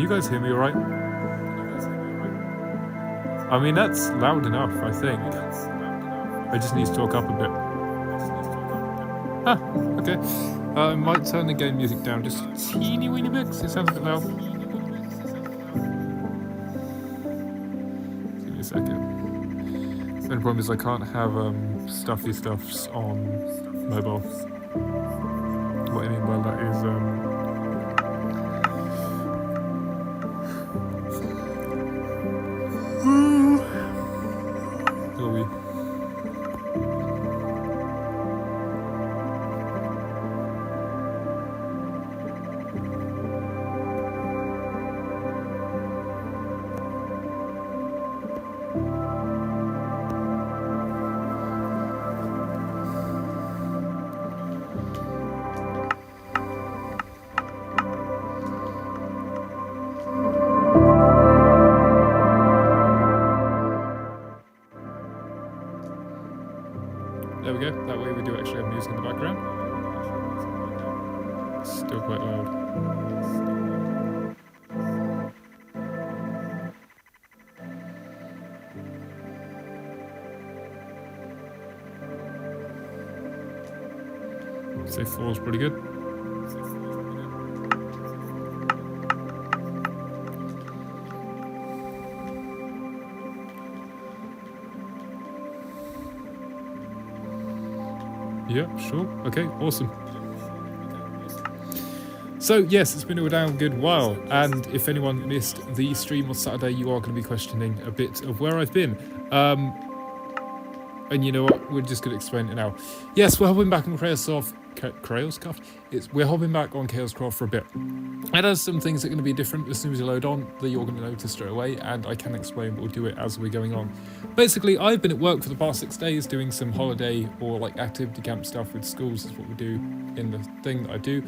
you guys hear me all right? I mean, that's loud enough, I think. I just need to talk up a bit. Okay. I might turn the game music down just a teeny weeny bit, because it sounds a bit loud. Give me a second. The only problem is I can't have stuffy stuffs on mobile. What I mean by that is there we go. That way we do actually have music in the background. Still quite loud. Say 4 is pretty good. Yeah, sure. Okay, awesome. So, yes, it's been a damn good while, and if anyone missed the stream on Saturday, you are going to be questioning a bit of where I've been. And you know what? We're just going to explain it now. Yes, we're hopping back on Chaoscraft. We're hopping back on Chaoscraft for a bit. And there's some things that are going to be different as soon as you load on that you're going to notice straight away, and I can explain, but we'll do it as we're going on. Basically, I've been at work for the past 6 days doing some holiday or like activity camp stuff with schools, is what we do in the thing that I do.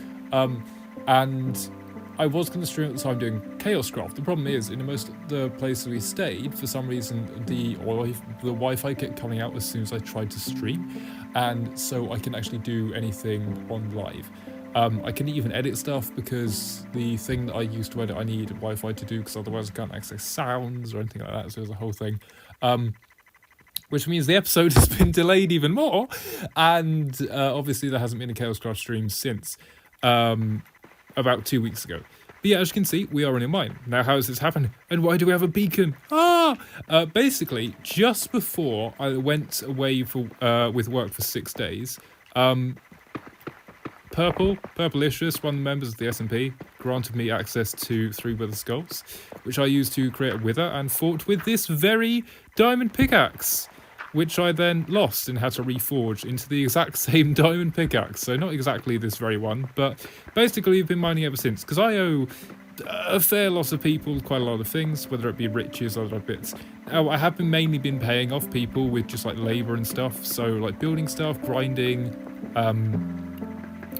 And I was going to stream at the time doing Chaoscraft. The problem is, in most of the places we stayed, for some reason, the Wi-Fi kept coming out as soon as I tried to stream, and so I can actually do anything on live. I can even edit stuff because the thing that I use to edit I need Wi-Fi to do, because otherwise I can't access sounds or anything like that, so there's a whole thing. Which means the episode has been delayed even more, and obviously there hasn't been a Chaoscraft stream since about 2 weeks ago. But yeah, as you can see, we are in a mine. Now, how has this happened? And why do we have a beacon? Basically, just before I went away for with work for 6 days, Purplicious, one of the members of the SMP, granted me access to 3 wither skulls, which I used to create a wither and fought with this very diamond pickaxe, which I then lost and had to reforge into the exact same diamond pickaxe. So not exactly this very one, but basically I've been mining ever since, because I owe a fair lot of people quite a lot of things, whether it be riches or other bits. Now, I have mainly been paying off people with just like labour and stuff, so like building stuff, grinding,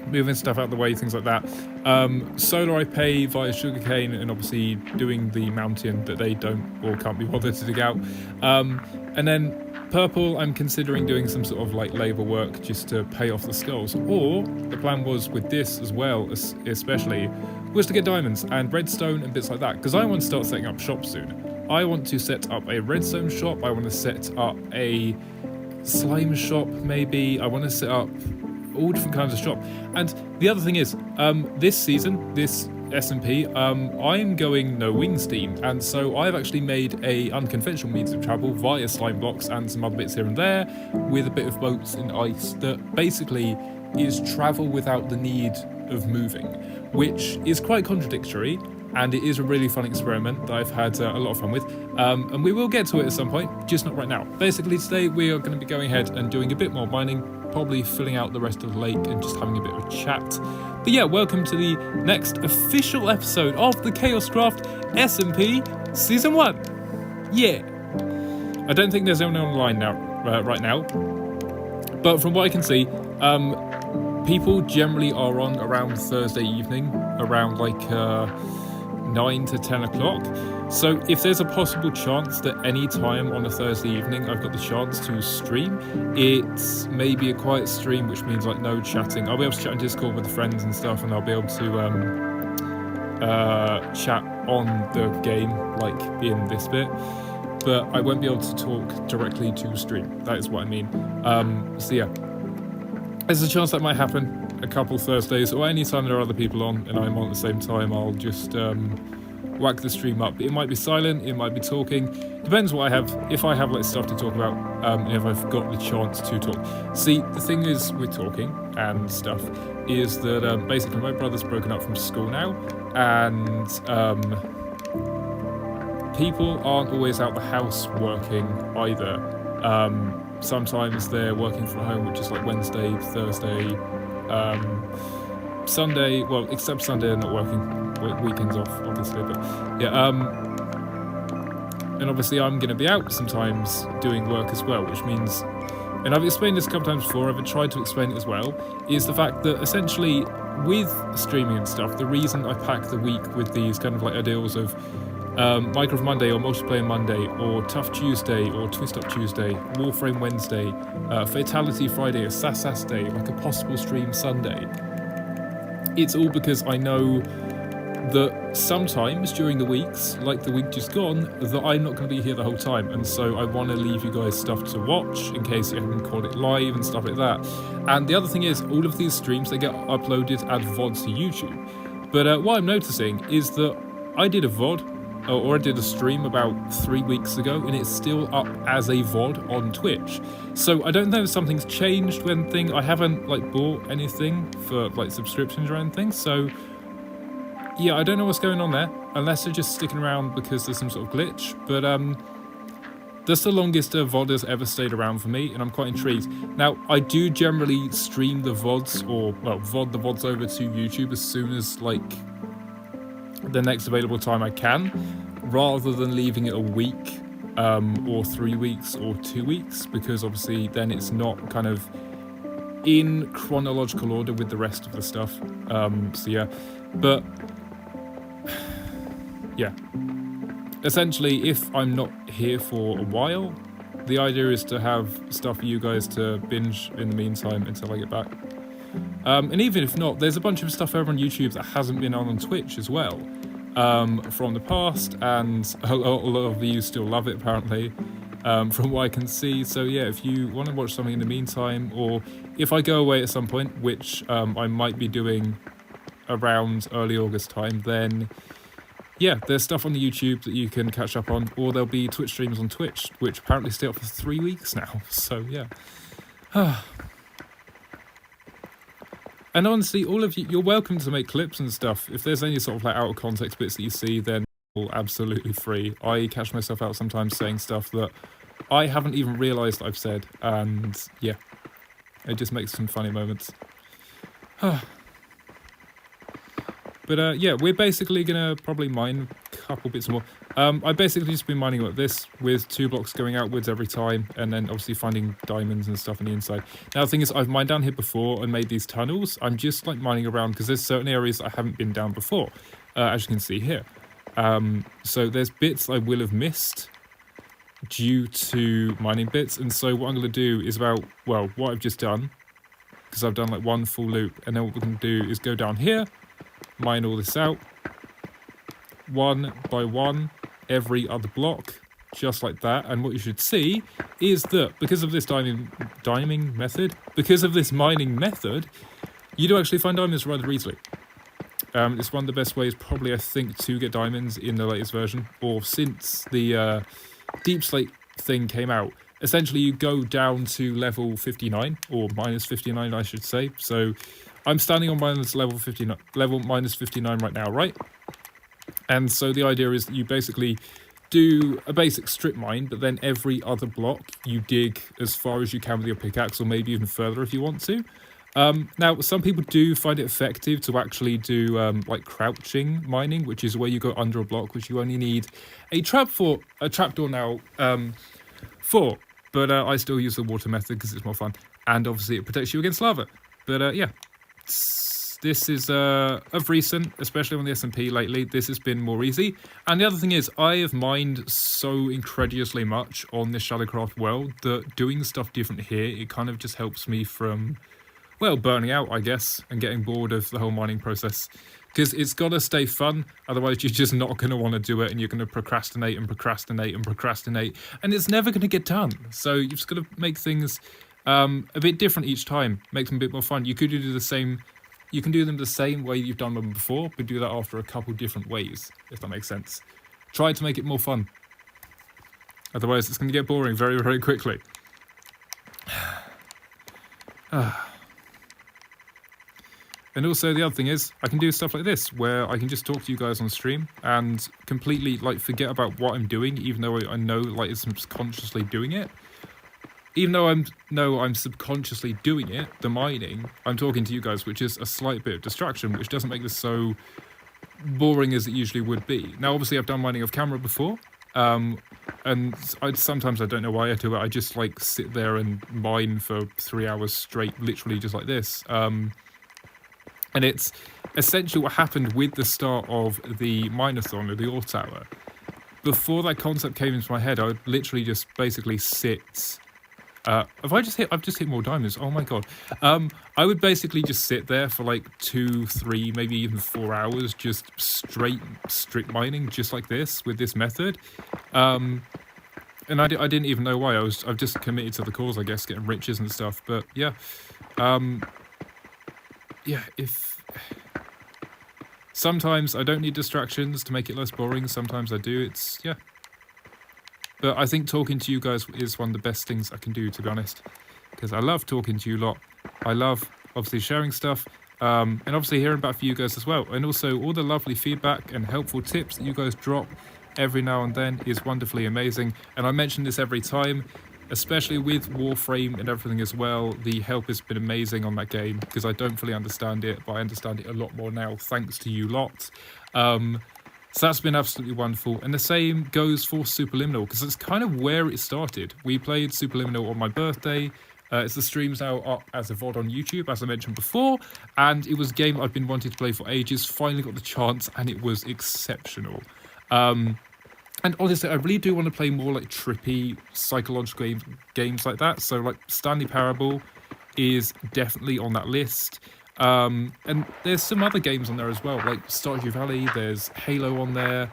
moving stuff out of the way, things like that. Solar I pay via sugarcane, and obviously doing the mountain that they don't or can't be bothered to dig out. And then purple, I'm considering doing some sort of like labour work just to pay off the skulls. Or the plan was with this as well, especially, was to get diamonds and redstone and bits like that, because I want to start setting up shops soon. I want to set up a redstone shop. I want to set up a slime shop, maybe. I want to set up all different kinds of shop. And the other thing is, this season, this SMP, I'm going no wings team, and so I've actually made a unconventional means of travel via slime blocks and some other bits here and there, with a bit of boats and ice that basically is travel without the need of moving, which is quite contradictory, and it is a really fun experiment that I've had a lot of fun with, and we will get to it at some point, just not right now. Basically today we are going to be going ahead and doing a bit more mining, probably filling out the rest of the lake and just having a bit of a chat. But yeah, welcome to the next official episode of the Chaoscraft SMP Season 1. Yeah. I don't think there's anyone online now, right now, but from what I can see, people generally are on around Thursday evening, around like 9 to 10 o'clock. So if there's a possible chance that any time on a Thursday evening I've got the chance to stream, it's maybe a quiet stream, which means like no chatting. I'll be able to chat on Discord with friends and stuff, and I'll be able to chat on the game, like in this bit, but I won't be able to talk directly to stream. That is what I mean. So yeah, there's a chance that might happen a couple Thursdays, or any time there are other people on and I'm on at the same time. I'll just whack the stream up. It might be silent, it might be talking, depends what I have. If I have like stuff to talk about, and if I've got the chance to talk. See, the thing is with talking and stuff is that basically my brother's broken up from school now, and people aren't always out the house working either. Sometimes they're working from home, which is like Wednesday, Thursday, Sunday, well, except Sunday they're not working, weekends off, obviously, but yeah, and obviously I'm going to be out sometimes doing work as well, which means, and I've explained this a couple times before, I've tried to explain it as well, is the fact that essentially with streaming and stuff, the reason I pack the week with these kind of like ideals of Minecraft Monday or Multiplayer Monday or Tough Tuesday or Twist Up Tuesday, Warframe Wednesday, Fatality Friday, a Sass Day, like a possible stream Sunday. It's all because I know that sometimes during the weeks, like the week just gone, that I'm not going to be here the whole time, and so I want to leave you guys stuff to watch in case you haven't caught it live and stuff like that. And the other thing is, all of these streams, they get uploaded as VODs to YouTube. But what I'm noticing is that I did a VOD, or I did a stream about 3 weeks ago, and it's still up as a VOD on Twitch. So I don't know if something's changed when I haven't like bought anything for like subscriptions or anything, so yeah, I don't know what's going on there, unless they're just sticking around because there's some sort of glitch, but that's the longest a VOD has ever stayed around for me, and I'm quite intrigued. Now, I do generally stream the VODs, or well, VOD the VODs over to YouTube as soon as like the next available time I can, rather than leaving it a week or 3 weeks or 2 weeks, because obviously then it's not kind of in chronological order with the rest of the stuff. So yeah, but yeah, essentially if I'm not here for a while, the idea is to have stuff for you guys to binge in the meantime until I get back. And even if not, there's a bunch of stuff over on YouTube that hasn't been on Twitch as well, from the past, and a lot of you still love it apparently, from what I can see. So yeah, if you want to watch something in the meantime, or if I go away at some point, which I might be doing around early August time, then yeah, there's stuff on the YouTube that you can catch up on, or there'll be Twitch streams on Twitch, which apparently stay up for 3 weeks now, so yeah. And honestly, all of you, you're welcome to make clips and stuff. If there's any sort of like out of context bits that you see, then all absolutely free. I catch myself out sometimes saying stuff that I haven't even realised I've said, and yeah, it just makes some funny moments. But yeah, we're basically going to probably mine a couple bits more. I've basically just been mining like this, with 2 blocks going outwards every time, and then obviously finding diamonds and stuff on the inside. Now the thing is, I've mined down here before and made these tunnels. I'm just like mining around because there's certain areas I haven't been down before, as you can see here. So there's bits I will have missed due to mining bits, and so what I'm going to do is what I've just done, because I've done like one full loop, and then what we're going to do is go down here, mine all this out, one by one, every other block, just like that. And what you should see is that because of this mining method, you do actually find diamonds rather easily. It's one of the best ways, probably, I think, to get diamonds in the latest version, or since the Deep Slate thing came out. Essentially, you go down to level 59, or minus 59, I should say. So I'm standing on level minus 59 right now, right? And so the idea is that you basically do a basic strip mine, but then every other block you dig as far as you can with your pickaxe, or maybe even further if you want to. Now, some people do find it effective to actually do like crouching mining, which is where you go under a block, which you only need a trapdoor now for. But I still use the water method because it's more fun, and obviously it protects you against lava. But yeah, this is of recent, especially on the SMP lately, this has been more easy. And the other thing is, I have mined so incredulously much on this Chaoscraft world that doing stuff different here, it kind of just helps me from, well, burning out, I guess, and getting bored of the whole mining process. Because it's got to stay fun, otherwise you're just not going to want to do it, and you're going to procrastinate and procrastinate and procrastinate, and it's never going to get done. So you've just got to make things a bit different each time, make them a bit more fun. You could do the same, you can do them the same way you've done them before, but do that after a couple different ways, if that makes sense. Try to make it more fun. Otherwise it's going to get boring very, very quickly. And also the other thing is, I can do stuff like this, where I can just talk to you guys on stream and completely like forget about what I'm doing, even though I know like it's subconsciously doing it. Even though I'm subconsciously doing it, the mining, I'm talking to you guys, which is a slight bit of distraction, which doesn't make this so boring as it usually would be. Now, obviously, I've done mining off camera before, and sometimes I don't know why I do it. I just like sit there and mine for 3 hours straight, literally just like this. And it's essentially what happened with the start of the Mine-a-thon, or the ore tower. Before that concept came into my head, I would literally just basically sit... I've just hit more diamonds, oh my god. I would basically just sit there for like 2, 3, maybe even 4 hours, just straight mining, just like this, with this method. And I didn't even know why. I've just committed to the cause, I guess, getting riches and stuff, but yeah. Yeah, sometimes I don't need distractions to make it less boring, sometimes I do, yeah. But I think talking to you guys is one of the best things I can do, to be honest. Because I love talking to you lot. I love, obviously, sharing stuff, and obviously hearing back from you guys as well. And also, all the lovely feedback and helpful tips that you guys drop every now and then is wonderfully amazing. And I mention this every time, especially with Warframe and everything as well. The help has been amazing on that game, because I don't fully understand it, but I understand it a lot more now thanks to you lot. So that's been absolutely wonderful. And the same goes for Superliminal, because it's kind of where it started. We played Superliminal on my birthday. It's the streams now up as a VOD on YouTube, as I mentioned before, and it was a game I've been wanting to play for ages, finally got the chance, and it was exceptional. And honestly, I really do want to play more like trippy, psychological games like that. So like Stanley Parable is definitely on that list. And there's some other games on there as well, like Stardew Valley, there's Halo on there,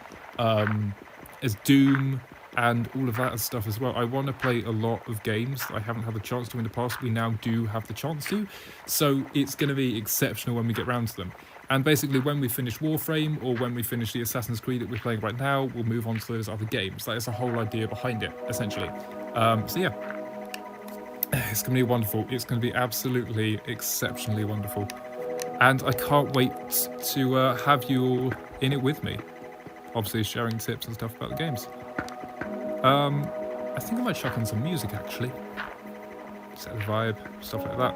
there's Doom, and all of that stuff as well. I want to play a lot of games that I haven't had the chance to in the past. We now do have the chance to, so it's going to be exceptional when we get round to them. And basically, when we finish Warframe, or when we finish the Assassin's Creed that we're playing right now, we'll move on to those other games. That is the whole idea behind it, essentially. So yeah, it's going to be wonderful. It's going to be absolutely exceptionally wonderful. And I can't wait to have you all in it with me. Obviously, sharing tips and stuff about the games. I think I might chuck in some music, actually. Set the vibe, stuff like that.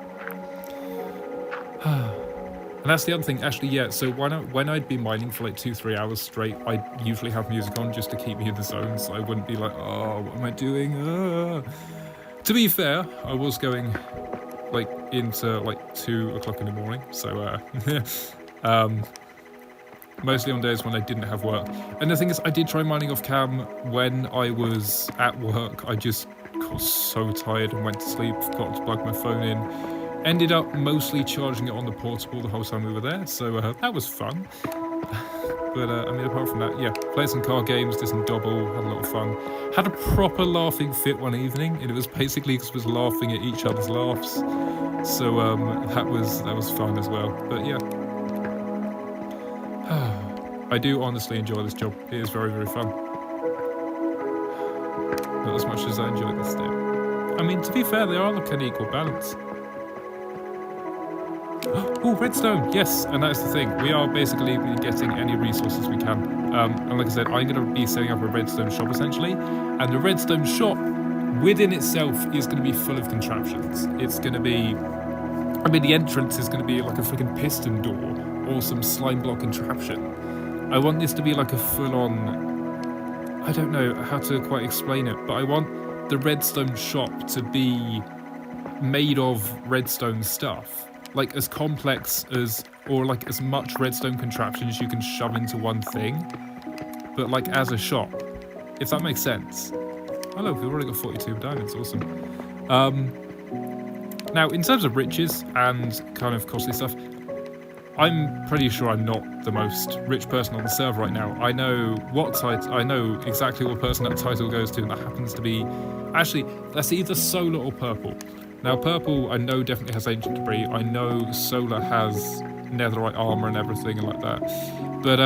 And that's the other thing, actually, yeah, so when I'd be mining for like 2-3 hours straight, I'd usually have music on just to keep me in the zone, so I wouldn't be like, oh, what am I doing? To be fair, I was going like into like 2 o'clock in the morning, so mostly on days when I didn't have work. And the thing is, I did try mining off cam when I was at work. I just got so tired and went to sleep, forgot to plug my phone in. Ended up mostly charging it on the portable the whole time we were there, so that was fun. But I mean, apart from that, yeah, played some card games, did some double, had a lot of fun. Had a proper laughing fit one evening, and it was basically because we was laughing at each other's laughs. So that was fun as well. But yeah, I do honestly enjoy this job. It is very, very fun. Not as much as I enjoy this though. I mean, to be fair, they are like an equal balance. Oh, redstone, yes, and that's the thing. We are basically getting any resources we can. And like I said, I'm going to be setting up a redstone shop essentially. And the redstone shop within itself is going to be full of contraptions. It's going to be, I mean, the entrance is going to be like a freaking piston door or some slime block contraption. I want this to be like a full-on, I don't know how to quite explain it, but I want the redstone shop to be made of redstone stuff. Like as complex as, or like as much redstone contraption as you can shove into one thing, but like as a shop, if that makes sense. Oh look, we've already got 42 diamonds, awesome. Now in terms of riches and kind of costly stuff, I'm pretty sure I'm not the most rich person on the server right now. I know I know exactly what person that title goes to, and that happens to be... Actually, that's either Solar or Purple. Now, Purple, I know definitely has Ancient Debris. I know Solar has Netherite armor and everything and like that. But,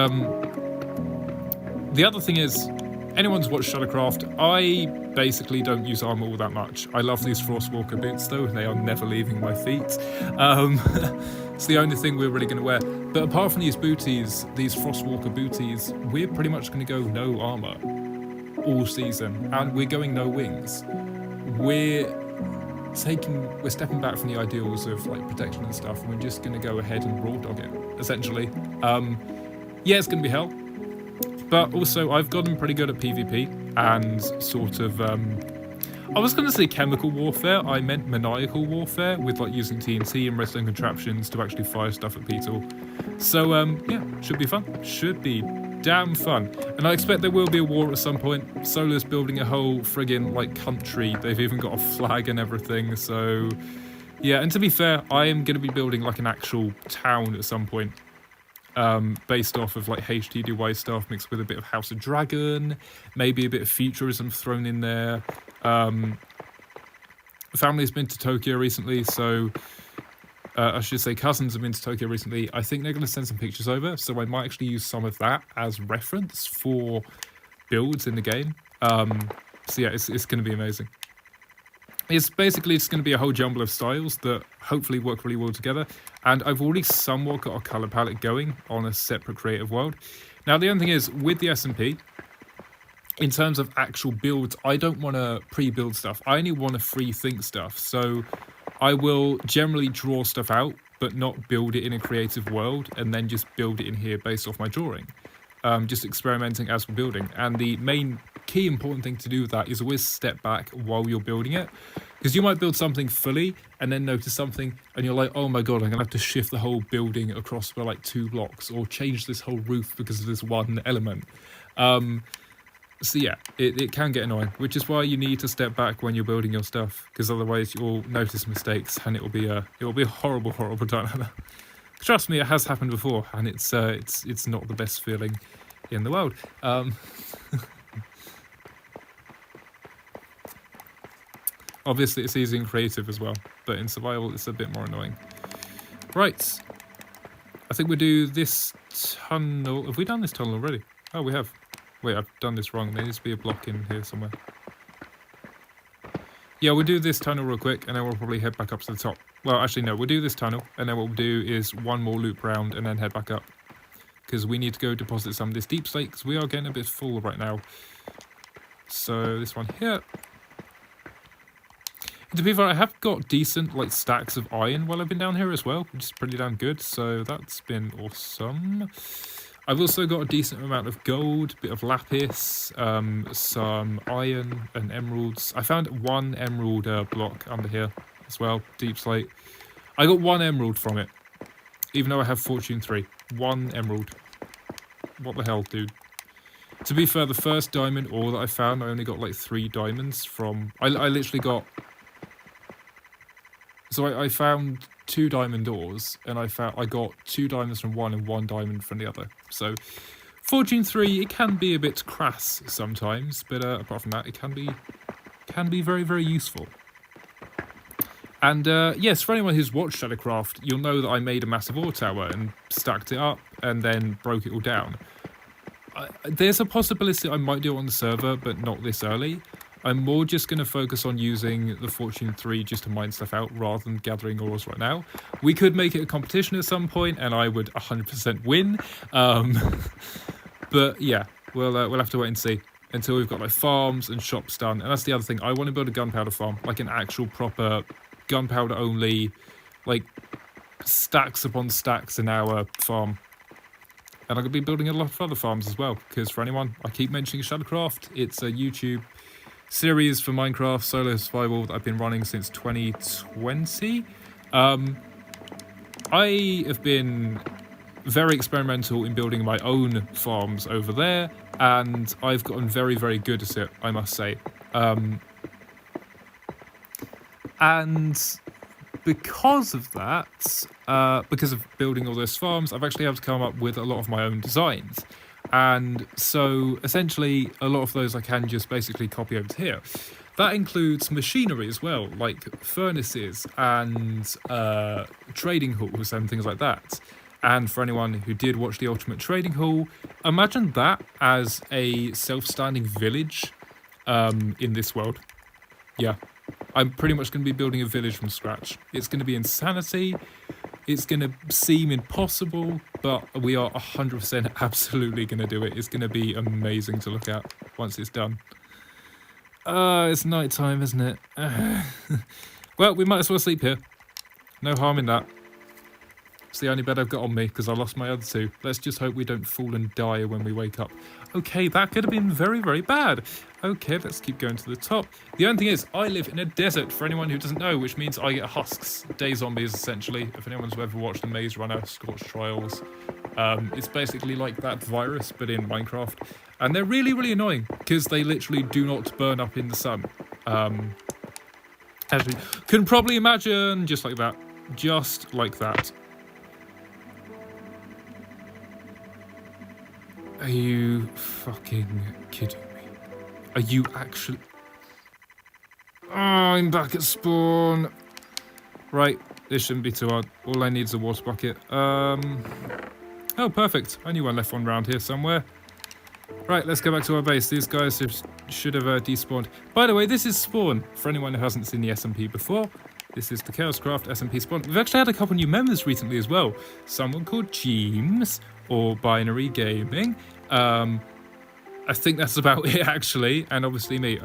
the other thing is, anyone's watched Chaoscraft, I basically don't use armor all that much. I love these Frostwalker boots though, and they are never leaving my feet. It's the only thing we're really going to wear. But apart from these booties, these Frostwalker booties, we're pretty much going to go no armor all season, and we're going no wings. We're stepping back from the ideals of like protection and stuff, and we're just going to go ahead and raw dog it, essentially. Yeah, it's going to be hell. But also, I've gotten pretty good at PvP and sort of, I was going to say chemical warfare, I meant maniacal warfare, with like using TNT and redstone contraptions to actually fire stuff at people. So, yeah, should be fun. Should be damn fun. And I expect there will be a war at some point. Solar's building a whole friggin' like country. They've even got a flag and everything, so... Yeah, and to be fair, I am going to be building like an actual town at some point. Based off of like HTDY stuff mixed with a bit of House of Dragon, maybe a bit of futurism thrown in there. Family's been to Tokyo recently, so I should say cousins have been to Tokyo recently. I think they're going to send some pictures over, so I might actually use some of that as reference for builds in the game. So yeah, it's going to be amazing. It's basically just going to be a whole jumble of styles that hopefully work really well together. And I've already somewhat got a colour palette going on a separate creative world. Now, the only thing is, with the SMP, in terms of actual builds, I don't want to pre-build stuff. I only want to free think stuff. So I will generally draw stuff out, but not build it in a creative world, and then just build it in here based off my drawing. Just experimenting as we're building. And the main key important thing to do with that is always step back while you're building it, because you might build something fully and then notice something and you're like, oh my god, I'm gonna have to shift the whole building across for like 2 blocks, or change this whole roof because of this one element. So yeah, it can get annoying, which is why you need to step back when you're building your stuff, because otherwise you'll notice mistakes and it will be a horrible time. Trust me, it has happened before, and it's not the best feeling in the world. Obviously, it's easy and creative as well, but in survival, it's a bit more annoying. Right. I think we do this tunnel. Have we done this tunnel already? Oh, we have. Wait, I've done this wrong. There needs to be a block in here somewhere. Yeah, we'll do this tunnel real quick, and then we'll probably head back up to the top. Well, actually, no, we'll do this tunnel, and then what we'll do is one more loop round, and then head back up. Because we need to go deposit some of this deep slate, because we are getting a bit full right now. So, this one here. To be fair, I have got decent like stacks of iron while I've been down here as well, which is pretty damn good, so that's been awesome. I've also got a decent amount of gold, bit of lapis, some iron and emeralds. I found 1 emerald block under here as well, deep slate. I got 1 emerald from it, even though I have fortune 3. 1 emerald. What the hell, dude? To be fair, the first diamond ore that I found, I only got like 3 diamonds from... I literally got... So I found 2 diamond ores, and I got 2 diamonds from one and 1 diamond from the other. So, fortune 3, it can be a bit crass sometimes, but apart from that, it can be very, very useful. And yes, for anyone who's watched Chaoscraft, you'll know that I made a massive ore tower and stacked it up, and then broke it all down. There's a possibility I might do it on the server, but not this early. I'm more just going to focus on using the Fortune 3 just to mine stuff out rather than gathering ores right now. We could make it a competition at some point and I would 100% win. But yeah, we'll have to wait and see until we've got like farms and shops done. And that's the other thing. I want to build a gunpowder farm, like an actual proper gunpowder only, like stacks upon stacks an hour farm. And I'm going to be building a lot of other farms as well, because for anyone, I keep mentioning Chaoscraft, it's a YouTube series for Minecraft solo survival that I've been running since 2020. I have been very experimental in building my own farms over there, and I've gotten very, very good at it, I must say. And because of that, because of building all those farms, I've actually had to come up with a lot of my own designs. And so essentially a lot of those I can just basically copy over to here. That includes machinery as well, like furnaces and trading halls and things like that. And for anyone who did watch the Ultimate Trading Hall, imagine that as a self-standing village in this world. Yeah, I'm pretty much going to be building a village from scratch. It's going to be insanity. It's going to seem impossible, but we are 100% absolutely going to do it. It's going to be amazing to look at once it's done. It's night time, isn't it? Well, we might as well sleep here. No harm in that. It's the only bed I've got on me because I lost my other two. Let's just hope we don't fall and die when we wake up. Okay, that could have been very, very bad. Okay, let's keep going to the top. The only thing is, I live in a desert, for anyone who doesn't know, which means I get husks. Day zombies, essentially. If anyone's ever watched the Maze Runner Scorched Trials, it's basically like that virus, but in Minecraft. And they're really, really annoying because they literally do not burn up in the sun. Actually, can probably imagine just like that. Just like that. Are you fucking kidding me? Are you actually... Oh, I'm back at spawn. Right, this shouldn't be too hard. All I need is a water bucket. Oh, perfect. I knew I left one around here somewhere. Right, let's go back to our base. These guys should have despawned. By the way, this is spawn. For anyone who hasn't seen the SMP before, this is the Chaoscraft SMP spawn. We've actually had a couple new members recently as well. Someone called James, or Binary Gaming. I think that's about it, actually. And obviously me.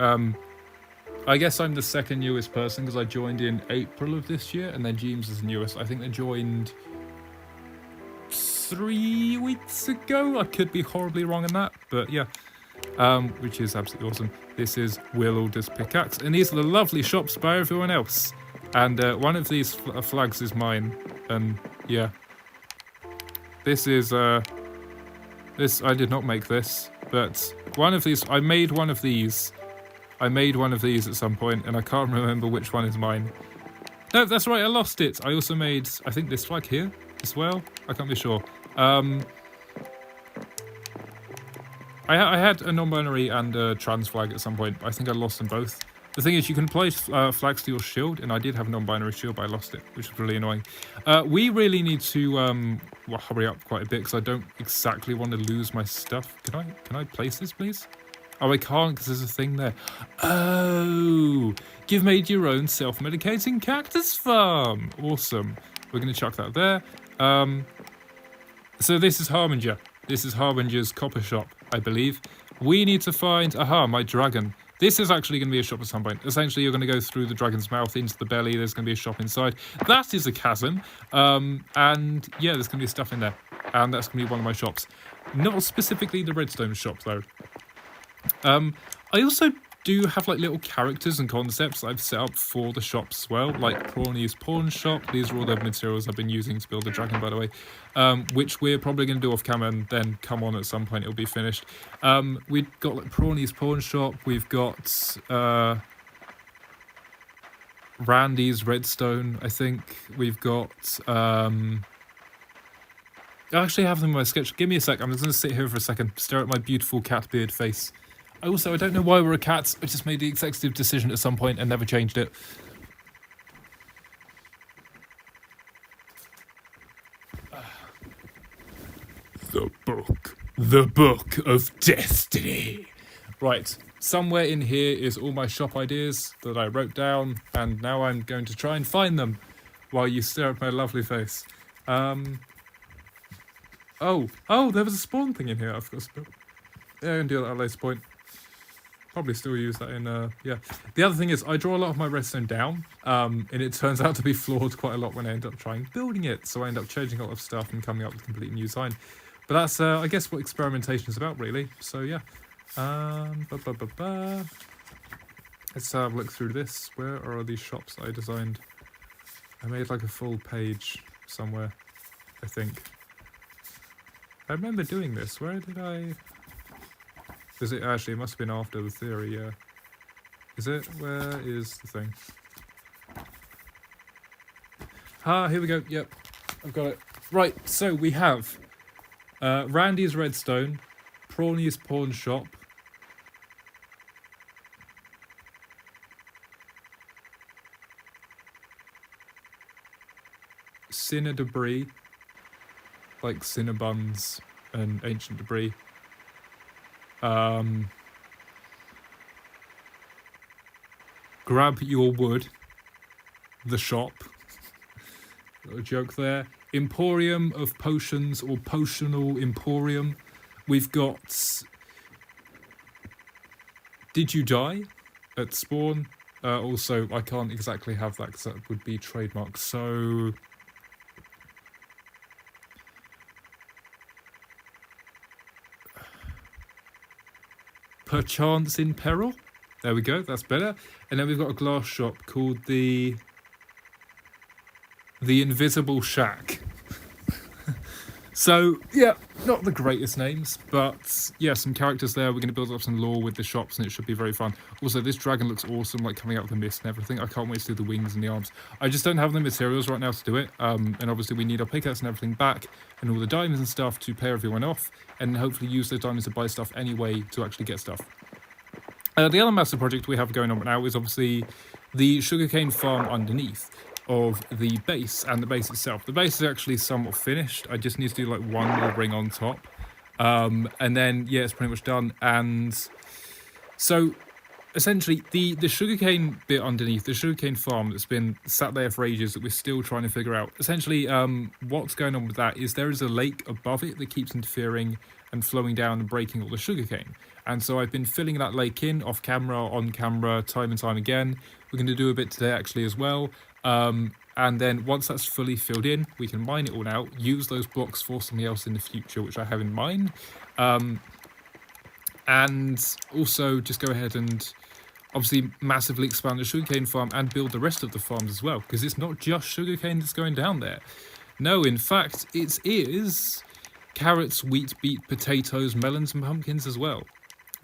I guess I'm the second newest person because I joined in April of this year, and then James is the newest. I think they joined 3 weeks ago. I could be horribly wrong on that, but yeah. Which is absolutely awesome. This is Will Alder's pickaxe, and these are the lovely shops by everyone else. And one of these flags is mine, and yeah. This is, this, I did not make this, but one of these, I made one of these at some point, and I can't remember which one is mine. No, that's right, I lost it. I also made, I think, this flag here as well. I can't be sure. I had a non-binary and a trans flag at some point, but I think I lost them both. The thing is, you can place flags to your shield, and I did have a non-binary shield, but I lost it, which is really annoying. We really need to well, hurry up quite a bit, because I don't exactly want to lose my stuff. Can I place this, please? Oh, I can't, because there's a thing there. Oh, you've made your own self-medicating cactus farm. Awesome. We're going to chuck that there. So this is Harbinger. This is Harbinger's copper shop, I believe. We need to find... Aha, my dragon. This is actually going to be a shop at some point. Essentially, you're going to go through the dragon's mouth into the belly. There's going to be a shop inside. That is a chasm. And yeah, there's going to be stuff in there. And that's going to be one of my shops. Not specifically the redstone shop, though. I also do have like little characters and concepts that I've set up for the shops as well, like Prawny's Pawn Shop. These are all the materials I've been using to build the dragon, by the way, which we're probably going to do off camera and then come on at some point. It'll be finished. We've got like Prawny's Pawn Shop. We've got Randy's Redstone, I think. We've got... I actually have them in my sketch. Give me a sec. I'm just going to sit here for a second, stare at my beautiful cat beard face. Also, I don't know why we're a cat. I just made the executive decision at some point and never changed it. The Book of Destiny. Right, somewhere in here is all my shop ideas that I wrote down, and now I'm going to try and find them while you stare at my lovely face. Oh, there was a spawn thing in here. I forgot to... Yeah, I can do that at a later point. Probably still use that in, yeah. The other thing is, I draw a lot of my redstone down, and it turns out to be flawed quite a lot when I end up trying building it, so I end up changing a lot of stuff and coming up with a completely new design. But that's, I guess, what experimentation is about, really. So, yeah. Let's have a look through this. Where are all these shops I designed? I made, like, a full page somewhere, I think. I remember doing this. Where did I... Is it actually? It must have been after the theory, yeah. Is it? Where is the thing? Here we go. Yep, I've got it. Right, so we have Randy's Redstone, Prawny's Pawn Shop, Cinna Debris, like Cinnabuns and Ancient Debris. Grab Your Wood, the shop. Got a joke there. Emporium of Potions or Potional Emporium. We've got Did You Die at Spawn. Also, I can't exactly have that because that would be trademark. So Perchance in Peril. There we go, that's better. And then we've got a glass shop called the Invisible Shack. So, yeah, not the greatest names, but yeah, some characters there. We're going to build up some lore with the shops and it should be very fun. Also, this dragon looks awesome, like coming out of the mist and everything. I can't wait to do the wings and the arms. I just don't have the materials right now to do it. And obviously we need our pickaxe and everything back and all the diamonds and stuff to pay everyone off and hopefully use those diamonds to buy stuff anyway to actually get stuff. The other massive project we have going on right now is obviously the sugarcane farm underneath of the base and the base itself. The base is actually somewhat finished. I just need to do like one more ring on top. And then, yeah, it's pretty much done. And so essentially the sugarcane bit underneath, the sugarcane farm that's been sat there for ages that we're still trying to figure out. Essentially, what's going on with that is there is a lake above it that keeps interfering and flowing down and breaking all the sugarcane. And so I've been filling that lake in off camera, on camera, time and time again. We're going to do a bit today actually as well. And then once that's fully filled in, we can mine it all out, use those blocks for something else in the future, which I have in mind. And also just go ahead and obviously massively expand the sugarcane farm and build the rest of the farms as well, because it's not just sugarcane that's going down there. No, in fact, it is carrots, wheat, beet, potatoes, melons and pumpkins as well.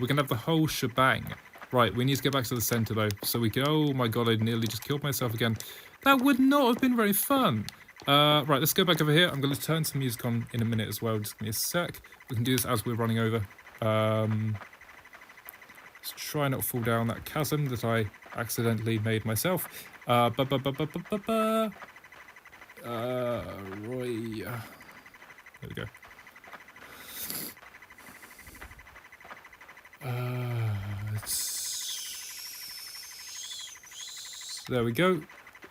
We're going to have the whole shebang. Right, we need to get back to the centre though, so we can... Oh my god, I nearly just killed myself again. That would not have been very fun. Right, let's go back over here. I'm going to turn some music on in a minute as well. Just give me a sec. We can do this as we're running over. Let's try not to fall down that chasm that I accidentally made myself. Right. There we go. There we go.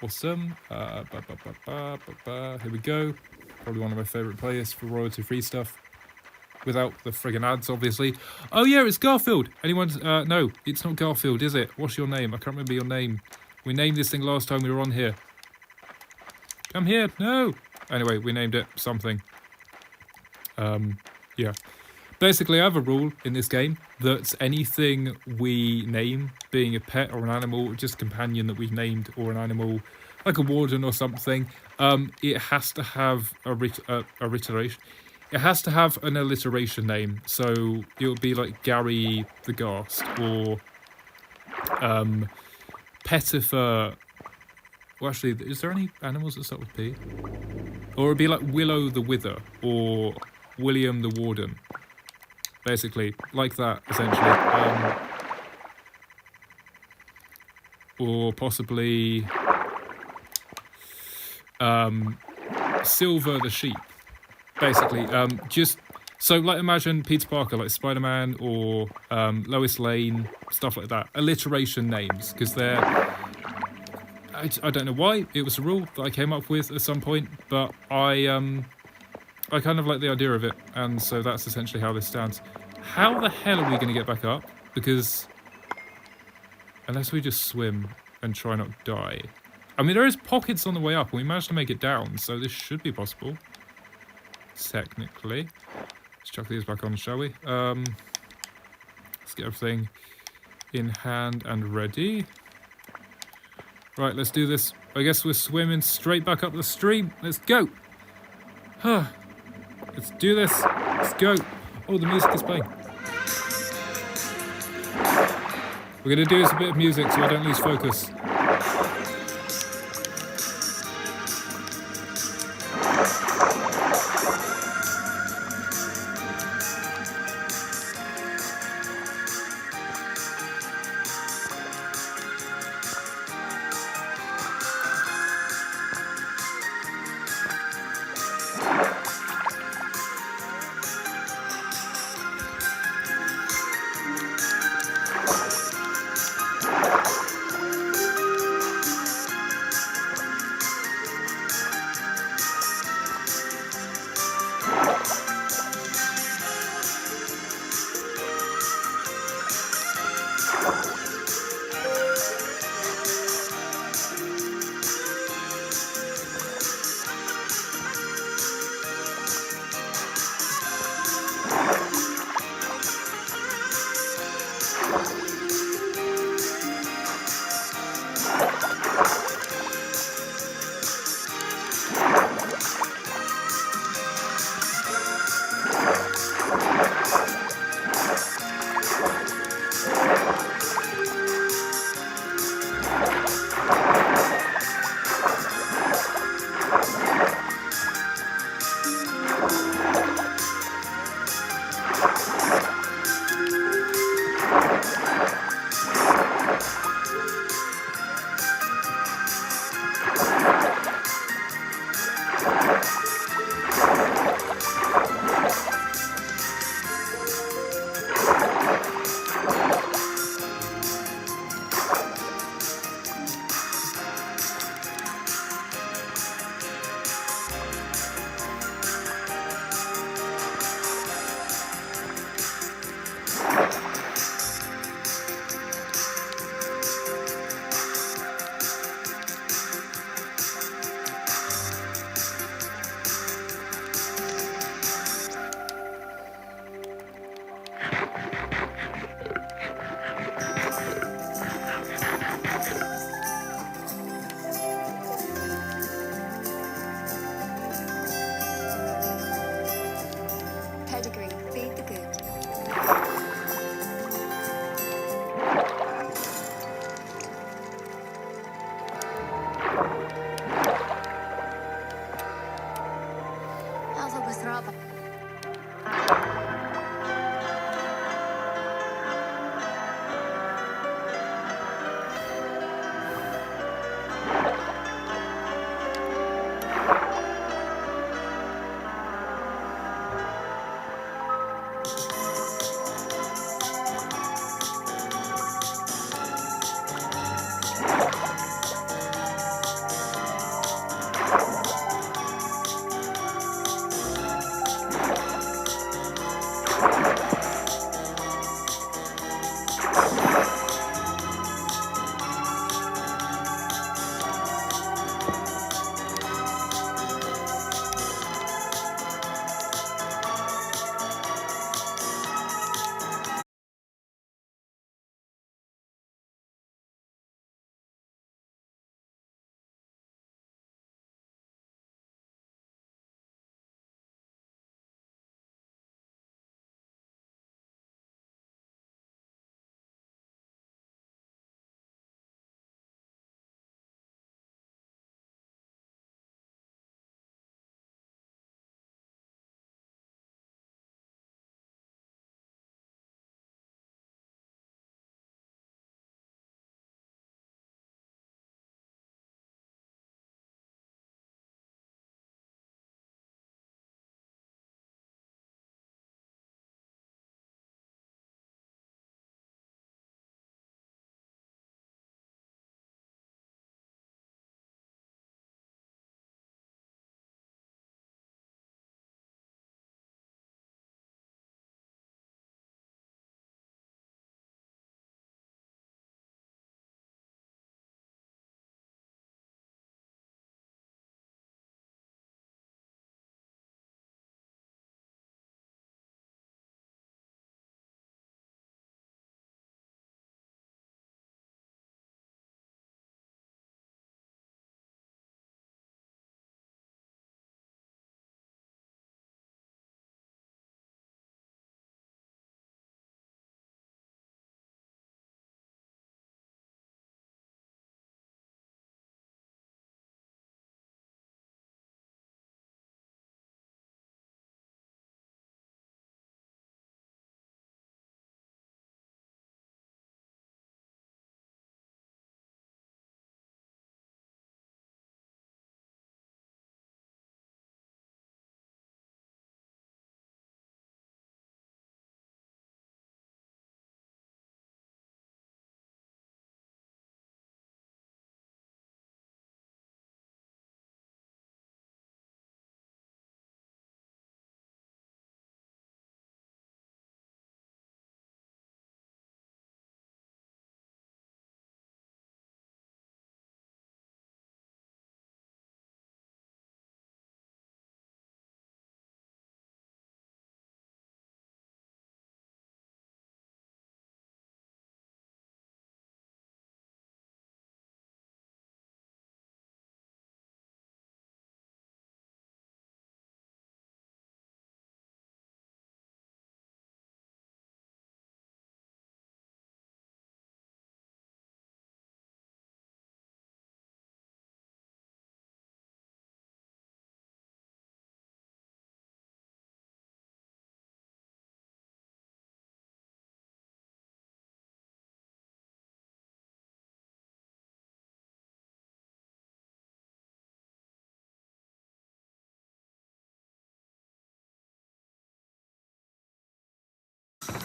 Awesome. Here we go. Probably one of my favourite playlists for royalty-free stuff. Without the friggin' ads, obviously. Oh yeah, it's Garfield. Anyone? No, it's not Garfield, is it? What's your name? I can't remember your name. We named this thing last time we were on here. Come here. No. Anyway, we named it something. Yeah. Basically, I have a rule in this game that anything we name, being a pet or an animal, just a companion that we've named, or an animal, like a warden or something, it has to have a alliteration. It has to have an alliteration name. So it would be like Gary the Ghast or Petifer. Well, actually, is there any animals that start with P? Or it would be like Willow the Wither or William the Warden. Basically, like that, essentially. Or possibly Silver the Sheep. Basically, just so like imagine Peter Parker, like Spider-Man, or Lois Lane, stuff like that. Alliteration names, because they're... I don't know why, it was a rule that I came up with at some point, but I kind of like the idea of it, and so that's essentially how this stands. How the hell are we going to get back up? Because unless we just swim and try not to die. I mean, there is pockets on the way up, and we managed to make it down, so this should be possible. Technically. Let's chuck these back on, shall we? Let's get everything in hand and ready. Right, let's do this. I guess we're swimming straight back up the stream. Let's go. Let's do this. Let's go. Oh, the music is playing. We're going to do this a bit of music so I don't lose focus.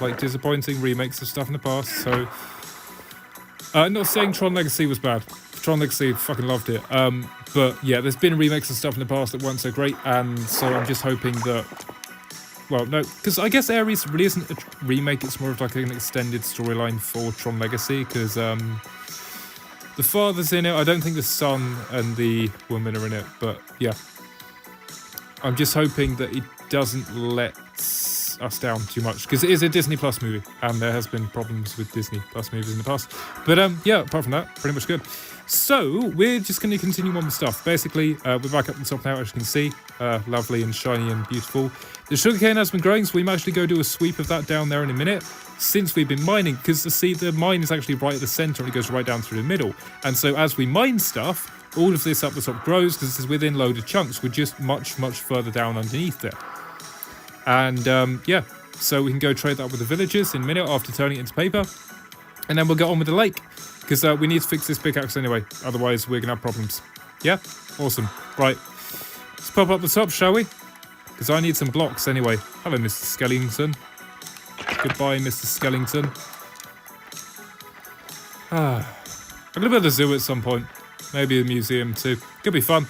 like disappointing remakes of stuff in the past. So, not saying Tron Legacy was bad. Tron Legacy, fucking loved it. But yeah, there's been remakes of stuff in the past that weren't so great, and so I'm just hoping that. Well, no, because I guess Ares really isn't a remake. It's more of like an extended storyline for Tron Legacy, because the father's in it. I don't think the son and the woman are in it, but yeah. I'm just hoping that it doesn't let us down too much, because it is a Disney Plus movie, and there has been problems with Disney Plus movies in the past. But yeah, apart from that, pretty much good. So we're just going to continue on with stuff. Basically, we're back up at the top now, as you can see. Lovely and shiny and beautiful. The sugarcane has been growing, so we might actually go do a sweep of that down there in a minute, since we've been mining, because see, the mine is actually right at the centre and it goes right down through the middle. And so as we mine stuff, all of this up the top grows, because it's within loaded chunks. We're just much, much further down underneath there. And yeah, so we can go trade that with the villagers in a minute after turning it into paper. And then we'll get on with the lake, because we need to fix this pickaxe anyway. Otherwise, we're going to have problems. Yeah? Awesome. Right. Let's pop up the top, shall we? Because I need some blocks anyway. Hello, Mr. Skellington. Goodbye, Mr. Skellington. I'm going to build a zoo at some point. Maybe a museum too. Could be fun.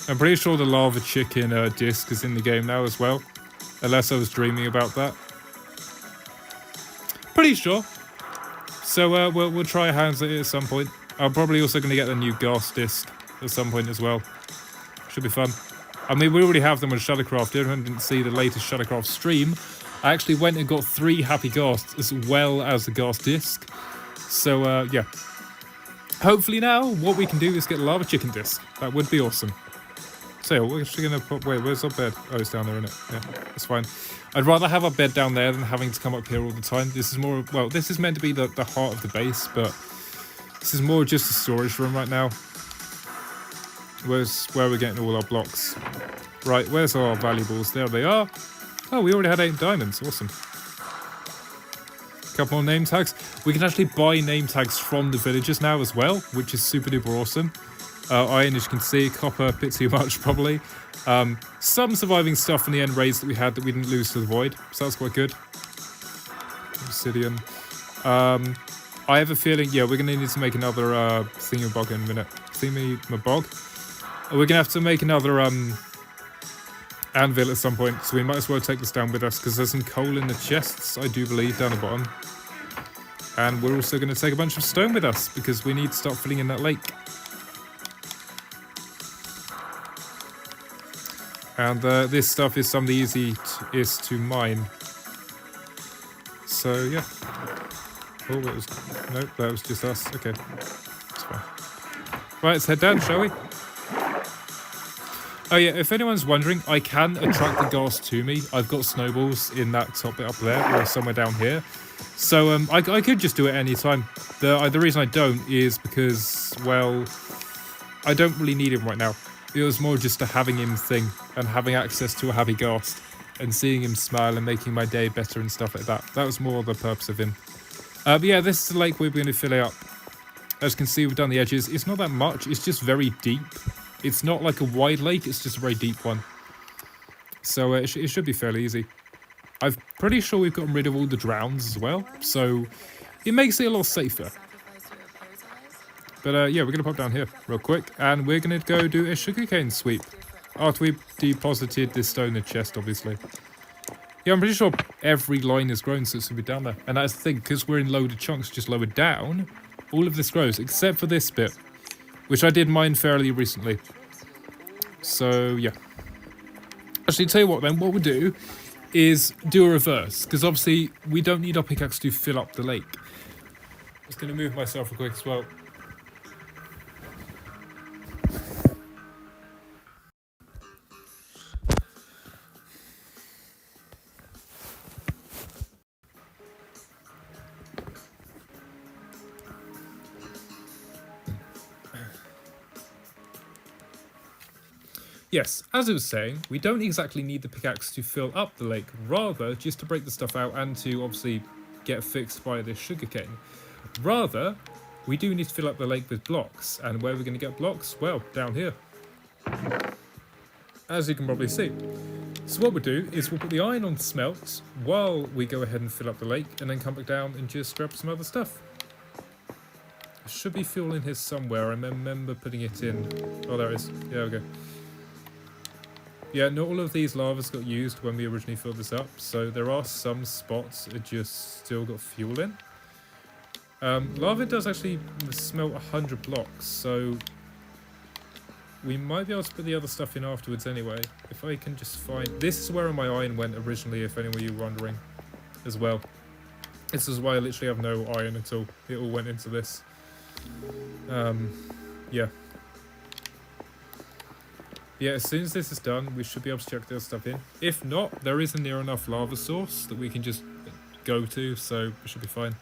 I'm pretty sure the lava chicken disc is in the game now as well. Unless I was dreaming about that. Pretty sure. So we'll try our hands at it at some point. I'm probably also going to get the new gas disc at some point as well. Should be fun. I mean, we already have them on Chaoscraft. Everyone didn't see the latest Chaoscraft stream. I actually went and got 3 happy ghasts as well as the gas disc. So, yeah. Hopefully now, what we can do is get a lava chicken disc. That would be awesome. So, we're actually going to put... Wait, where's our bed? Oh, it's down there, isn't it? Yeah, that's fine. I'd rather have our bed down there than having to come up here all the time. This is more... Well, this is meant to be the heart of the base, but... This is more just a storage room right now. Where's where we're getting all our blocks. Right, where's our valuables? There they are. Oh, we already had 8 diamonds. Awesome. Couple more name tags. We can actually buy name tags from the villagers now as well, which is super duper awesome. Iron, as you can see, copper, a bit too much probably. Some surviving stuff from the end raids that we had that we didn't lose to the void, so that's quite good. Obsidian. I have a feeling, yeah, we're going to need to make another thingamabog in a minute. Thingamabog? We're going to have to make another anvil at some point, so we might as well take this down with us, because there's some coal in the chests, I do believe, down the bottom. And we're also going to take a bunch of stone with us, because we need to start filling in that lake. And this stuff is some of the easiest to mine. So, yeah. Oh, it was... Nope, that was just us. Okay. That's fine. Right, let's head down, shall we? Oh yeah, if anyone's wondering, I can attract the gas to me. I've got snowballs in that top bit up there, or somewhere down here. So I could just do it any time. The reason I don't is because, well, I don't really need him right now. It was more just a having him thing, and having access to a happy ghast, and seeing him smile and making my day better and stuff like that. That was more the purpose of him. But yeah, this is the lake we're going to fill it up. As you can see, we've done the edges. It's not that much, it's just very deep. It's not like a wide lake, it's just a very deep one. So it should be fairly easy. I'm pretty sure we've gotten rid of all the drowns as well, so it makes it a lot safer. But yeah, we're going to pop down here real quick, and we're going to go do a sugarcane sweep. After we've deposited this stone in the chest, obviously. Yeah, I'm pretty sure every line is grown, so it's going to be down there. And that's the thing, because we're in loaded chunks just lower down, all of this grows, except for this bit, which I did mine fairly recently. So, yeah. Actually, tell you what then, what we'll do is do a reverse, because obviously we don't need our pickaxe to fill up the lake. I'm just going to move myself real quick as well. Yes, as I was saying, we don't exactly need the pickaxe to fill up the lake, rather just to break the stuff out and to obviously get fixed by this sugarcane. Rather, we do need to fill up the lake with blocks, and where are we going to get blocks? Well, down here. as you can probably see. So what we'll do is we'll put the iron on smelt while we go ahead and fill up the lake, and then come back down and just grab some other stuff. There should be fuel in here somewhere. I remember putting it in. Oh, there it is. Yeah, okay. Yeah, not all of these lavas got used when we originally filled this up, so there are some spots that just still got fuel in. Lava does actually smelt 100 blocks, so we might be able to put the other stuff in afterwards anyway. If I can just find... This is where my iron went originally, if any of you were wondering, as well. This is why I literally have no iron at all. It all went into this. Yeah. Yeah, as soon as this is done, we should be able to chuck the other stuff in. If not, there is a near enough lava source that we can just go to, so we should be fine.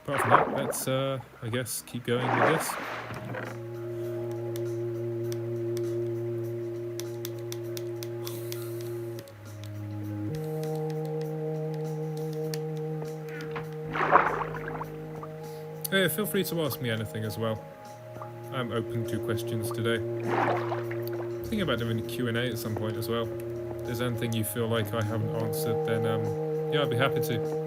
Apart from that, let's, I guess, keep going with this. Yeah, feel free to ask me anything as well. I'm open to questions today. I'm thinking about doing a Q&A at some point as well. If there's anything you feel like I haven't answered, then yeah, I'd be happy to.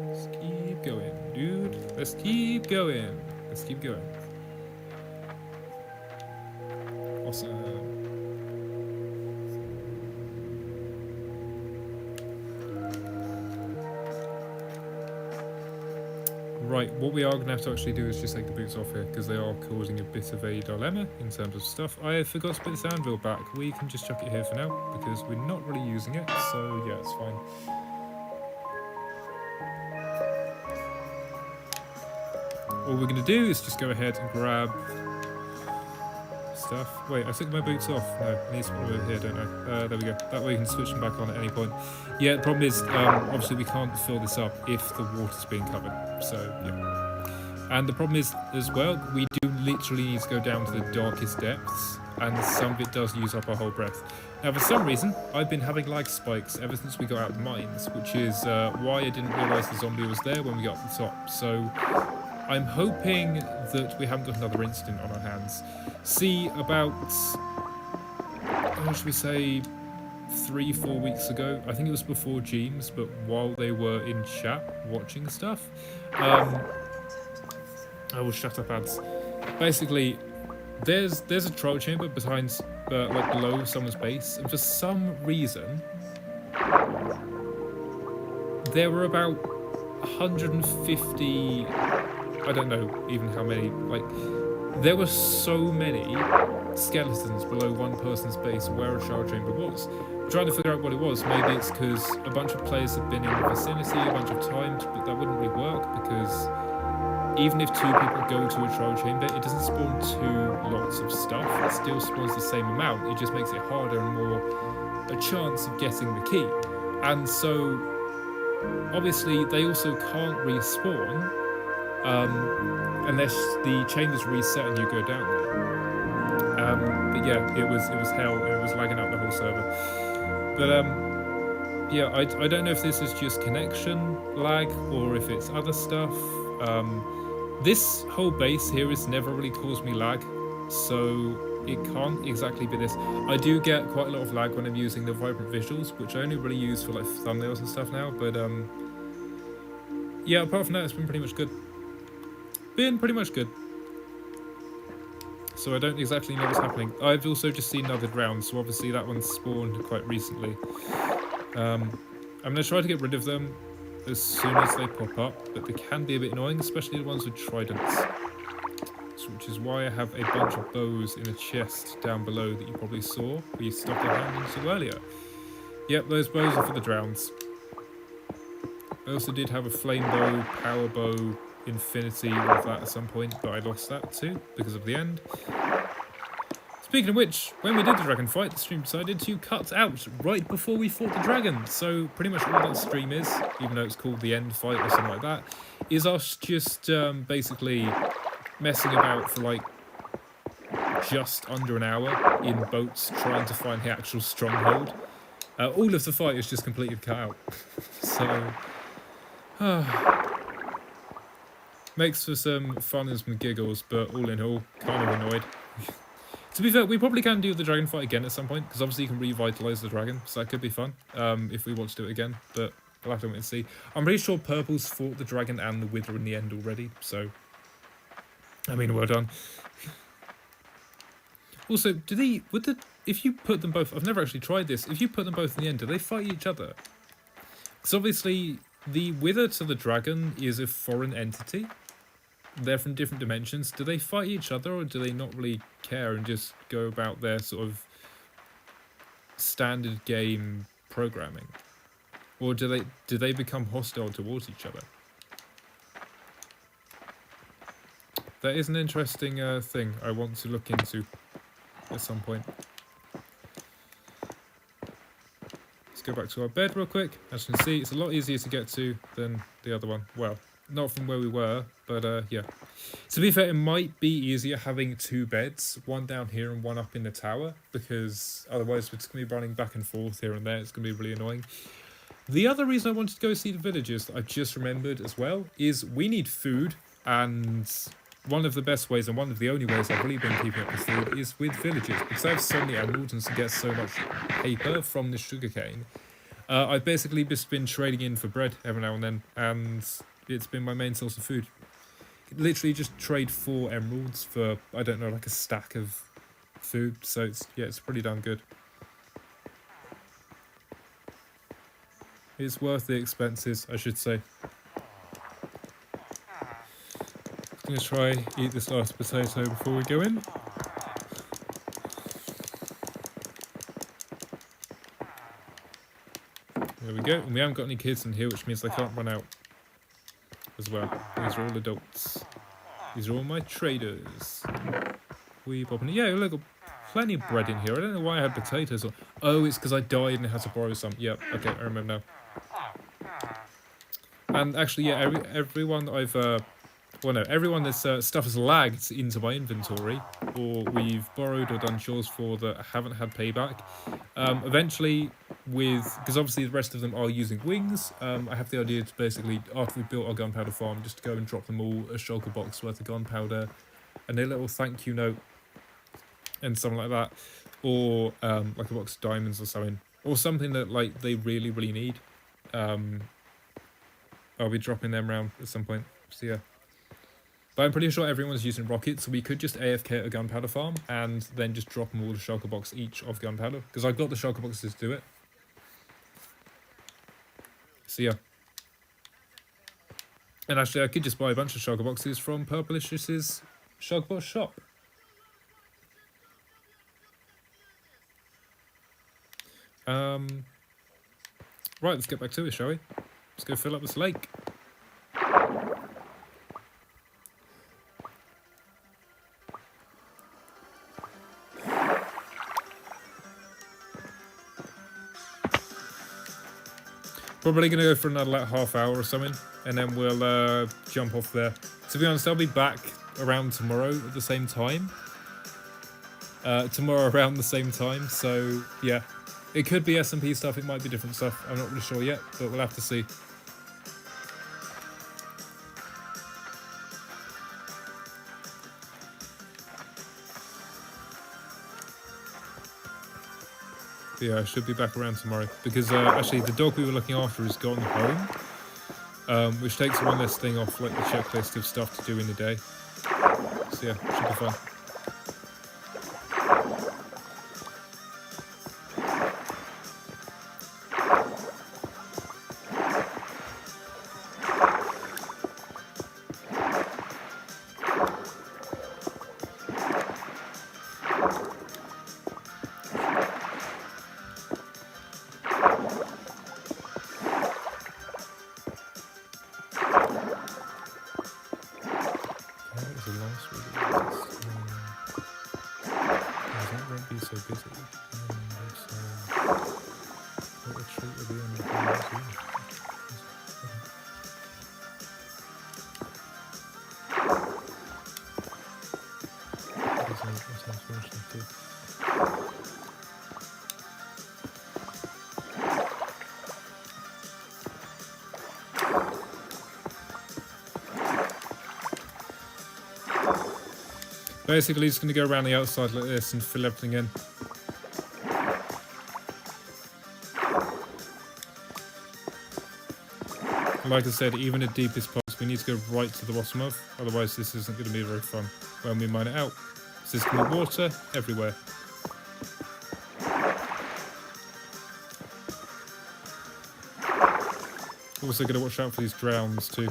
Let's keep going, dude. Let's keep going. Let's keep going. Awesome. Right, what we are going to have to actually do is just take the boots off here, because they are causing a bit of a dilemma in terms of stuff. I forgot to put this anvil back. We can just chuck it here for now, because we're not really using it, so yeah, it's fine. All we're going to do is just go ahead and grab stuff. Wait, I took my boots off. No, I need to put them over here, don't I? There we go. That way you can switch them back on at any point. Yeah, the problem is, obviously we can't fill this up if the water's being covered. So, yeah. And the problem is, as well, we do literally need to go down to the darkest depths, and some of it does use up our whole breath. Now, for some reason, I've been having lag spikes ever since we got out of the mines, which is why I didn't realise the zombie was there when we got to the top. So, I'm hoping that we haven't got another incident on our hands. See, about, how should we say, 3-4 weeks ago, I think it was before James, but while they were in chat watching stuff, I will shut up, ads. Basically, there's a trial chamber behind, like below someone's base, and for some reason, there were about 150. I don't know even how many. Like, there were so many skeletons below one person's base where a trial chamber was. I'm trying to figure out what it was. Maybe it's because a bunch of players have been in the vicinity a bunch of times, but that wouldn't really work because even if 2 people go to a trial chamber, it doesn't spawn 2 lots of stuff. It still spawns the same amount. It just makes it harder and more a chance of getting the key. And so, obviously, they also can't respawn unless the chambers reset and you go down there. But yeah, it was hell. It was lagging out the whole server. But yeah, I don't know if this is just connection lag or if it's other stuff. This whole base here has never really caused me lag, so it can't exactly be this. I do get quite a lot of lag when I'm using the vibrant visuals, which I only really use for like thumbnails and stuff now, but yeah, apart from that, it's been pretty much good. So I don't exactly know what's happening. I've also just seen another round, so obviously that one spawned quite recently. I'm going to try to get rid of them as soon as they pop up, but they can be a bit annoying, especially the ones with tridents. Which is why I have a bunch of bows in a chest down below that you probably saw we stuck our hand into earlier. Yep, those bows are for the drowns. I also did have a flame bow, power bow, infinity with that at some point, but I lost that too because of the end. Speaking of which, when we did the dragon fight, the stream decided to cut out right before we fought the dragon. So pretty much all that stream is, even though it's called the end fight or something like that, is us just basically messing about for like just under an hour in boats trying to find the actual stronghold. All of the fight is just completely cut out. So, makes for some fun and some giggles, but all in all, kind of annoyed. To be fair, we probably can do the dragon fight again at some point, because obviously you can revitalise the dragon, so that could be fun if we want to do it again, but we'll have to wait and see. I'm pretty sure Purple's fought the dragon and the Wither in the end already, so, I mean, well done. Also, if you put them both, I've never actually tried this, if you put them both in the end, do they fight each other? Because obviously, the Wither to the dragon is a foreign entity. They're from different dimensions. Do they fight each other, or do they not really care and just go about their sort of standard game programming? Or do they become hostile towards each other? That is an interesting thing I want to look into at some point. Let's go back to our bed real quick. As you can see, it's a lot easier to get to than the other one. Well, not from where we were, but yeah. To be fair, it might be easier having two beds, one down here and one up in the tower, because otherwise we're just going to be running back and forth here and there. It's going to be really annoying. The other reason I wanted to go see the villagers that I've just remembered as well is we need food, and one of the best ways and one of the only ways I've really been keeping up with food is with villagers, because I have so many emeralds and get so much paper from the sugarcane. I've basically just been trading in for bread every now and then, and it's been my main source of food. Literally just trade 4 emeralds for, I don't know, like a stack of food, so it's pretty damn good. It's worth the expenses, I should say. I'm going to try eat this last potato before we go in. There we go, and we haven't got any kids in here, which means they can't run out as well. These are all adults. These are all my traders. We popping it. Yeah, look, plenty of bread in here. I don't know why I had potatoes on. Oh, it's because I died and I had to borrow some. Yep, okay, I remember now. And actually, yeah, everyone that I've everyone that's stuff has lagged into my inventory, or we've borrowed or done chores for that haven't had payback. Eventually, because obviously the rest of them are using wings, I have the idea to basically, after we've built our gunpowder farm, just to go and drop them all a shulker box worth of gunpowder, and a little thank you note, and something like that, or like a box of diamonds or something, or something that like they really, really need. I'll be dropping them around at some point, so yeah. But I'm pretty sure everyone's using rockets, so we could just AFK at a gunpowder farm and then just drop them all a shulker box each of gunpowder, because I've got the shulker boxes to do it. So yeah. And actually I could just buy a bunch of shulker boxes from Purpleish's shulker box shop. Right, let's get back to it, shall we? Let's go fill up this lake. Probably going to go for another like half hour or something, and then we'll jump off there. To be honest, I'll be back around tomorrow at the same time. So yeah. It could be SMP stuff, it might be different stuff, I'm not really sure yet, but we'll have to see. But yeah, I should be back around tomorrow, because actually the dog we were looking after has gone home, which takes one less thing off like the checklist of stuff to do in the day. So yeah, it should be fun. Basically, just going to go around the outside like this and fill everything in. Like I said, even the deepest parts we need to go right to the bottom of, otherwise this isn't going to be very fun when we mine it out. So there's going to be water everywhere. Also going to watch out for these drowns too.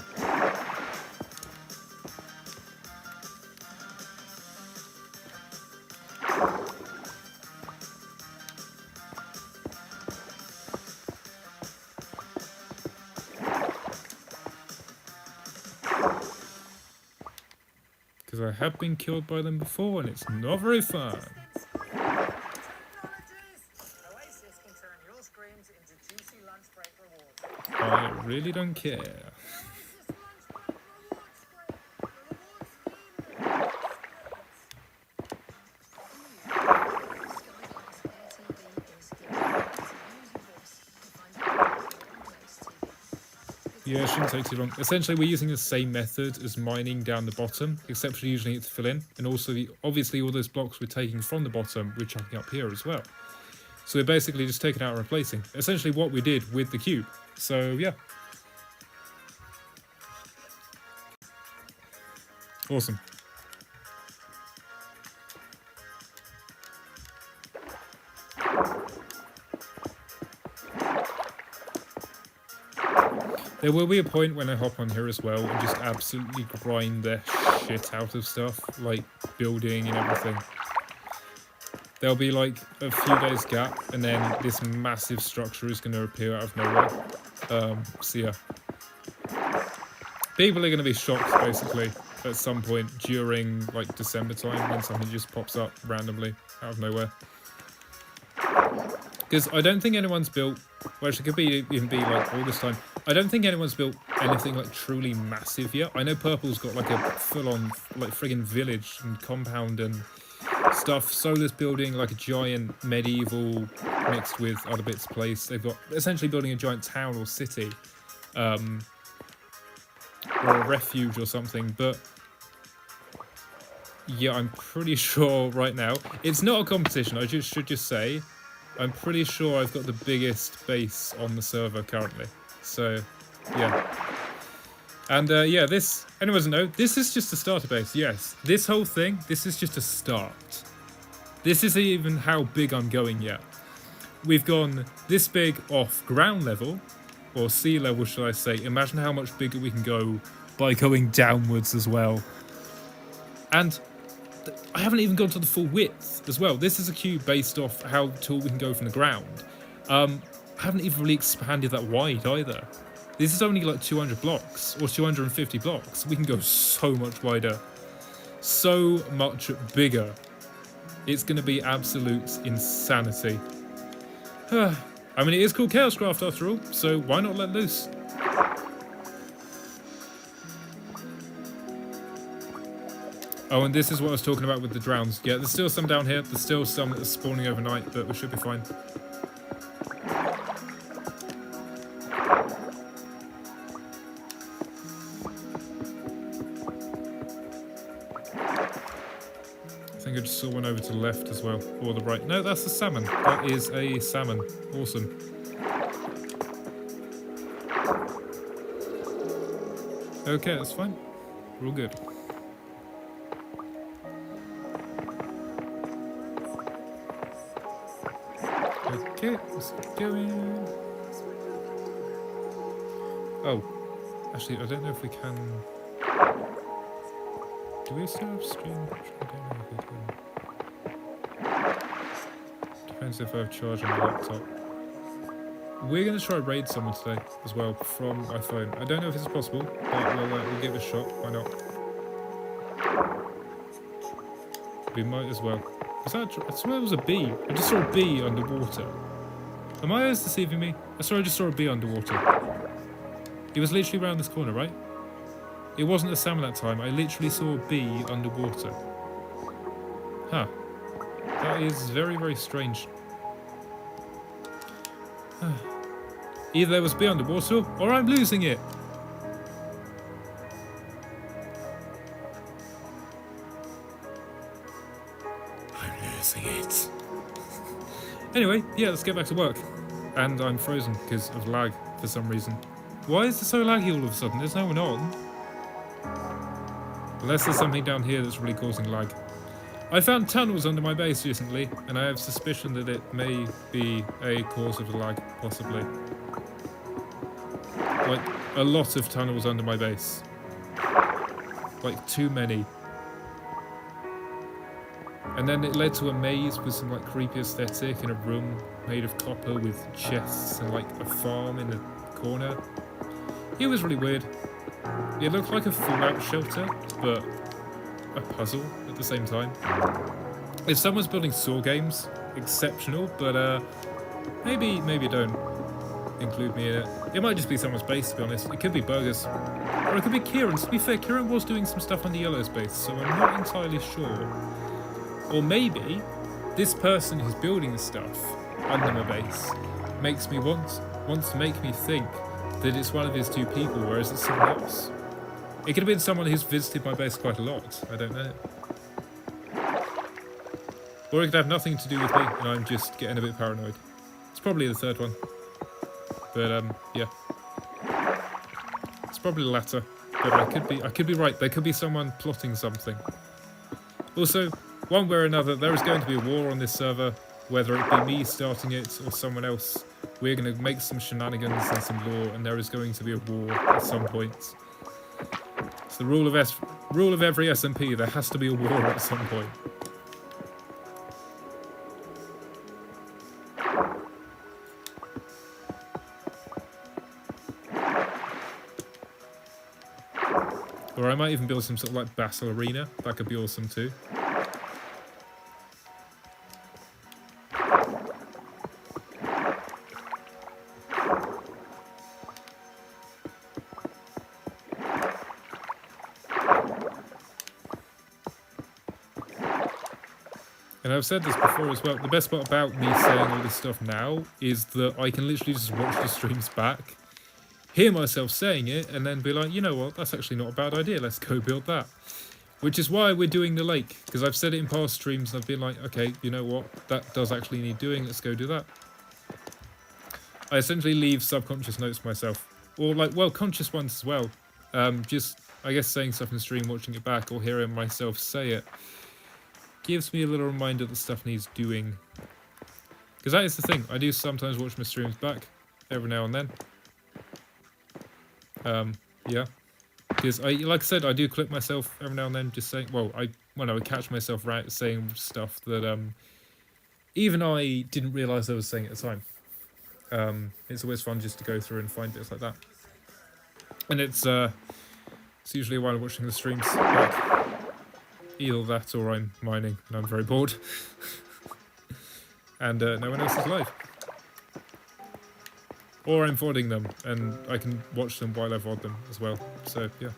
Because I have been killed by them before and it's not very fun. I really don't care. Yeah, it shouldn't take too long. Essentially, we're using the same method as mining down the bottom, except we're using it to fill in. And also, obviously, all those blocks we're taking from the bottom, we're chucking up here as well. So we're basically just taking out and replacing. Essentially what we did with the cube. So, yeah. Awesome. There will be a point when I hop on here as well and just absolutely grind the shit out of stuff, like building and everything. There'll be like a few days gap and then this massive structure is going to appear out of nowhere. So yeah. People are going to be shocked basically at some point during like December time when something just pops up randomly out of nowhere. Because I don't think anyone's built, well actually it could even be like August time, I don't think anyone's built anything like truly massive yet. I know Purple's got like a full-on like friggin' village and compound and stuff. Solar's building like a giant medieval mixed with other bits of place. They've got essentially building a giant town or city. Or a refuge or something, but yeah, I'm pretty sure right now, it's not a competition, I should just say, I'm pretty sure I've got the biggest base on the server currently, so yeah. And yeah, this, anyone doesn't know, this is just a starter base, yes. This whole thing, this is just a start. This isn't even how big I'm going yet. We've gone this big off ground level, or sea level should I say. Imagine how much bigger we can go by going downwards as well. And I haven't even gone to the full width as well. This is a cube based off how tall we can go from the ground. I haven't even really expanded that wide either. This is only like 200 blocks or 250 blocks. We can go so much wider, so much bigger. It's going to be absolute insanity. I mean, it is called Chaoscraft after all, so why not let loose? Oh, and this is what I was talking about with the drowns. Yeah, there's still some down here. There's still some that are spawning overnight, but we should be fine. I think I just saw one over to the left as well, or the right. No, that's a salmon. That is a salmon. Awesome. Okay, that's fine. We're all good. Okay, let's get going. Oh, actually, I don't know if we can. Do we still have stream? I don't know if we can. Depends if I have charge on my laptop. We're going to try raid someone today as well from my phone. I don't know if it's possible, but we'll give it a shot. Why not? We might as well. Was that? I swear it was a bee. I just saw a bee underwater. Are my eyes deceiving me? I swear I just saw a bee underwater. It was literally around this corner, right? It wasn't a salmon that time. I literally saw a bee underwater. Huh. That is very, very strange. Either there was a bee underwater, or I'm losing it. cursing it. Anyway, yeah, let's get back to work. And I'm frozen because of lag for some reason. Why is it so laggy all of a sudden? There's no one on. Unless there's something down here that's really causing lag. I found tunnels under my base recently, and I have suspicion that it may be a cause of the lag, possibly. Like, a lot of tunnels under my base. Like, too many. And then it led to a maze with some, like, creepy aesthetic in a room made of copper with chests and, like, a farm in the corner. It was really weird. It looked like a Fallout shelter, but a puzzle at the same time. If someone's building Saw games, exceptional, but maybe don't include me in it. It might just be someone's base, to be honest. It could be Burgers. Or it could be Kieran's. To be fair, Kieran was doing some stuff on the Yellow's base, so I'm not entirely sure. Or maybe this person who's building the stuff under my base wants to make me think that it's one of his two people, whereas it's someone else. It could have been someone who's visited my base quite a lot. I don't know. Or it could have nothing to do with me, and I'm just getting a bit paranoid. It's probably the third one. But yeah. It's probably the latter. But I could be right. There could be someone plotting something. Also, one way or another, there is going to be a war on this server, whether it be me starting it or someone else. We're going to make some shenanigans and some lore, and there is going to be a war at some point. It's the rule of every SMP. There has to be a war at some point. Or I might even build some sort of like battle arena. That could be awesome too. And I've said this before as well, the best part about me saying all this stuff now is that I can literally just watch the streams back, hear myself saying it, and then be like, you know what, that's actually not a bad idea, let's go build that. Which is why we're doing the lake, because I've said it in past streams and I've been like, okay, you know what, that does actually need doing, let's go do that. I essentially leave subconscious notes myself, or like, well, conscious ones as well. Just, I guess, saying stuff in the stream, watching it back, or hearing myself say it, gives me a little reminder that stuff needs doing. Because that is the thing, I do sometimes watch my streams back, every now and then. Yeah. Because, like I said, I do clip myself every now and then just saying, well, I would catch myself saying stuff that even I didn't realise I was saying at the time. It's always fun just to go through and find bits like that. And it's usually while I'm watching the streams back. Either that or I'm mining and I'm very bored. And no one else is live. Or I'm VODing them and I can watch them while I VOD them as well. So, yeah.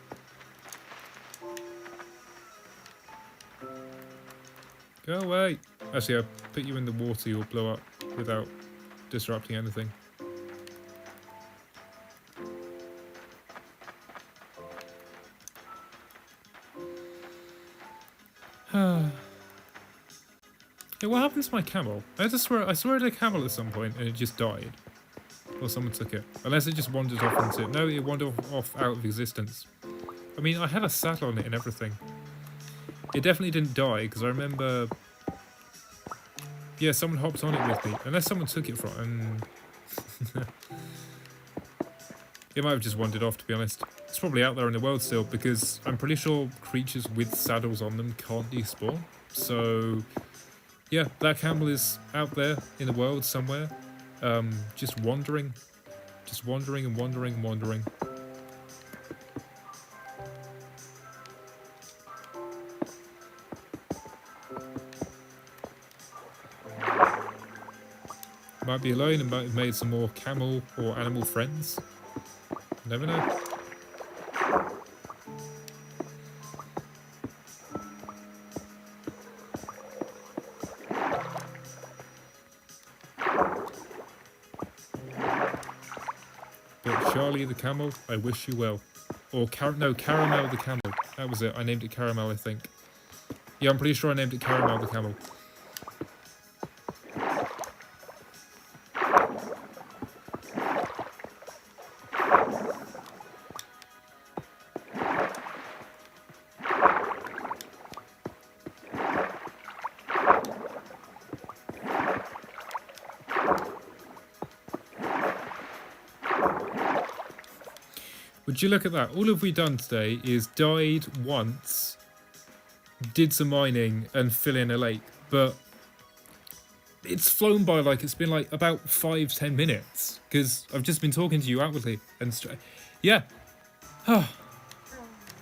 Go away! Actually, I'll put you in the water, you'll blow up without disrupting anything. Hey, what happened to my camel? I saw it had a camel at some point and it just died. Or someone took it. Unless it just wandered off into it. No, it wandered off out of existence. I mean, I had a saddle on it and everything. It definitely didn't die, because I remember... Yeah, someone hopped on it with me. Unless someone took it from... It might have just wandered off, to be honest. It's probably out there in the world still, because I'm pretty sure creatures with saddles on them can't despawn. So... Yeah, that camel is out there in the world somewhere. Just wandering. Just wandering and wandering and wandering. Might be alone and might have made some more camel or animal friends. Never know. But Charlie the camel, I wish you well. Or Caramel the camel. That was it. I named it Caramel, I think. Yeah, I'm pretty sure I named it Caramel the camel. Would you look at that? All have we done today is died once, did some mining, and fill in a lake. But it's flown by like it's been like about 5-10 minutes because I've just been talking to you outwardly and yeah.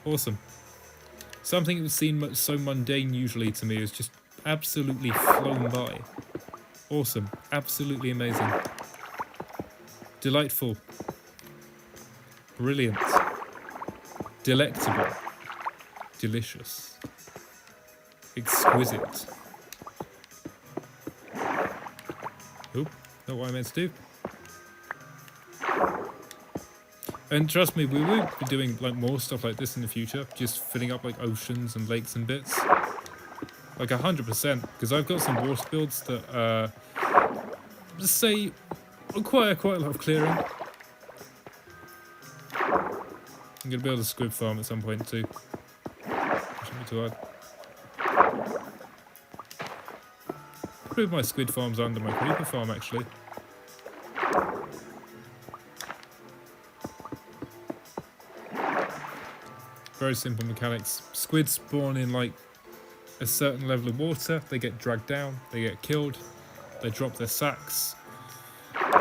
Awesome. Something that would seem so mundane usually to me is just absolutely flown by. Awesome. Absolutely amazing. Delightful. Brilliant. Delectable. Delicious. Exquisite. Oop, not what I meant to do. And trust me, we will be doing like more stuff like this in the future, just filling up like oceans and lakes and bits. Like 100%, because I've got some water builds that say require quite a lot of clearing. I'm gonna build a squid farm at some point too. Shouldn't be too hard. Probably my squid farm's under my creeper farm actually. Very simple mechanics. Squids spawn in like a certain level of water, they get dragged down, they get killed, they drop their sacks.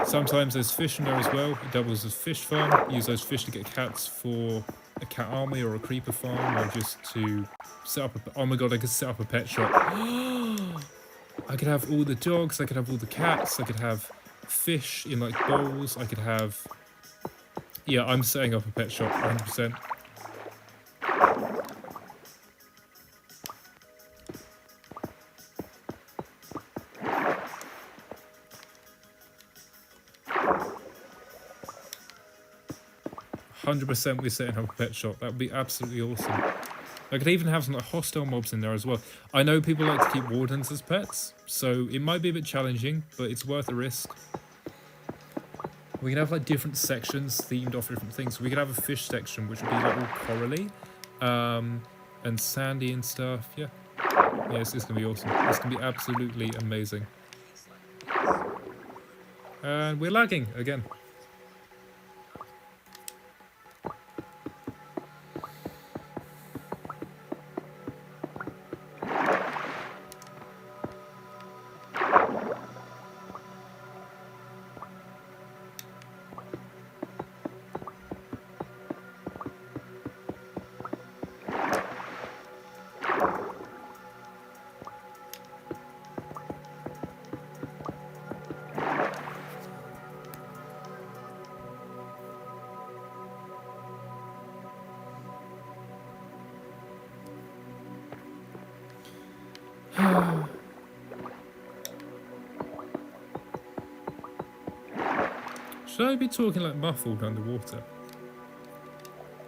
Sometimes there's fish in there as well, it doubles as fish farm. Use those fish to get cats for a cat army or a creeper farm, or just to set up a... Oh my god, I could set up a pet shop. I could have all the dogs, I could have all the cats, I could have fish in like bowls, I could have... Yeah, I'm setting up a pet shop, 100%. 100% we're setting up a pet shop. That would be absolutely awesome. I could even have some like hostile mobs in there as well. I know people like to keep wardens as pets, so it might be a bit challenging, but it's worth a risk. We can have like different sections themed off different things. So we could have a fish section, which would be like all corally, and sandy and stuff. Yeah, yes, it's gonna be awesome. It's gonna be absolutely amazing. And we're lagging again. Should I be talking like muffled underwater?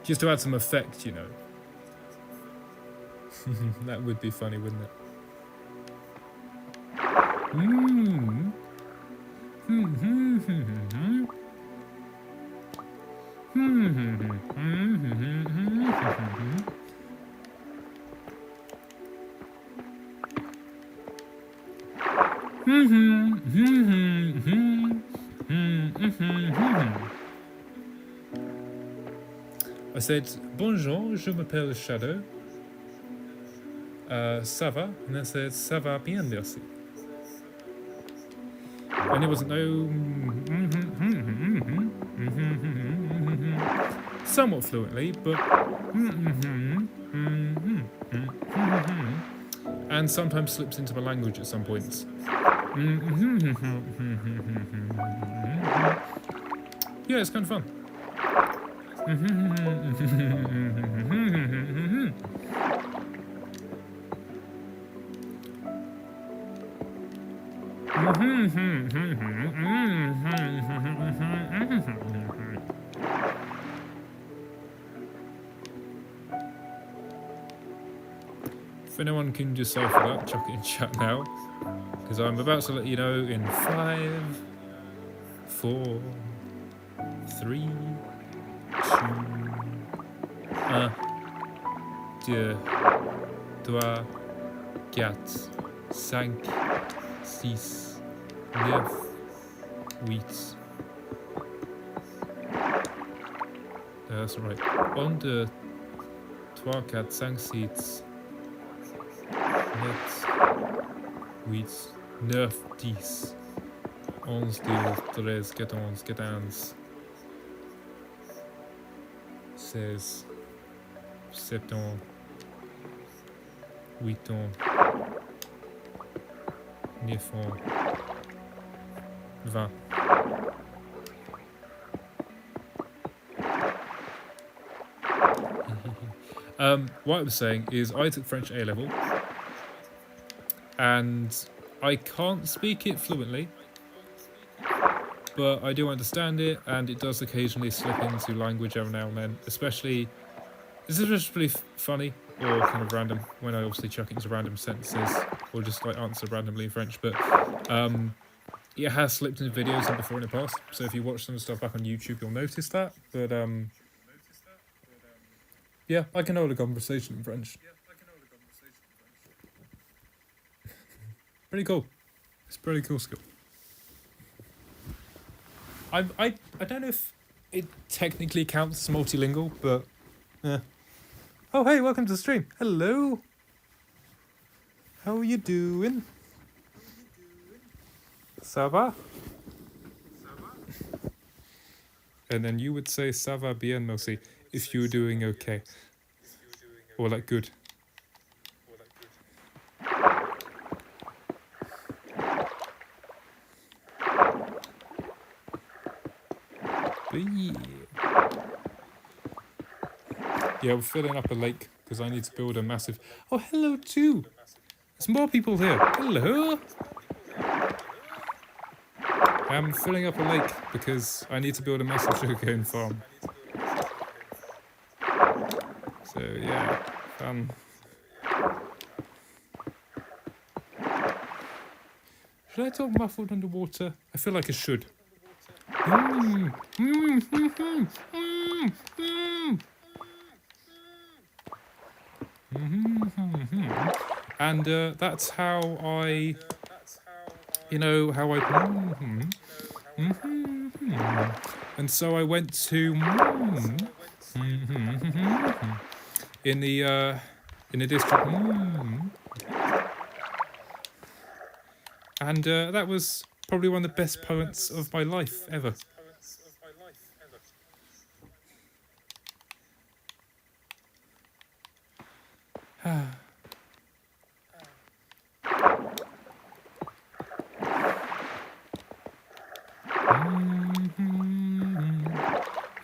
Just to add some effect, you know. That would be funny, wouldn't it? I said, bonjour, je m'appelle Shadow. Ça va? And I said, ça va bien, merci. And it wasn't no... somewhat fluently, but... and sometimes slips into my language at some points. Yeah, it's kind of fun. If anyone can decipher that, chuck it in chat now, because I'm about to let you know in 5, 4, 3, 2, 1, 2, 3, 4, 5, 6, 9, 8, That's right. 1, 2, 3, 4, 5, 6, 7, 8, 9, 10, 11, 12, 13, 14, 15, 16, 17, 18, 19, 20. What I was saying is I took French A level, and I can't speak it fluently, but I do understand it, and it does occasionally slip into language every now and then. Especially, this is just really funny or kind of random when I obviously chuck it into random sentences or just like answer randomly in French. But it has slipped into videos and before in the past. So if you watch some stuff back on YouTube, you'll notice that. But yeah, I can hold a conversation in French. Pretty cool. It's a pretty cool skill. I don't know if it technically counts as multilingual, but yeah. Oh hey, welcome to the stream. Hello. How are you doing? Ça va? And then you would say ça va bien aussi if you were doing okay. Or like good. Yeah, we're filling up a lake because I need to build a massive... Oh, hello too! There's more people here. Hello! I'm filling up a lake because I need to build a massive sugarcane farm. So, yeah, fun. Should I talk muffled underwater? I feel like I should. And that's how I, and so I went to in the district, and that was probably one of the best points of my life ever.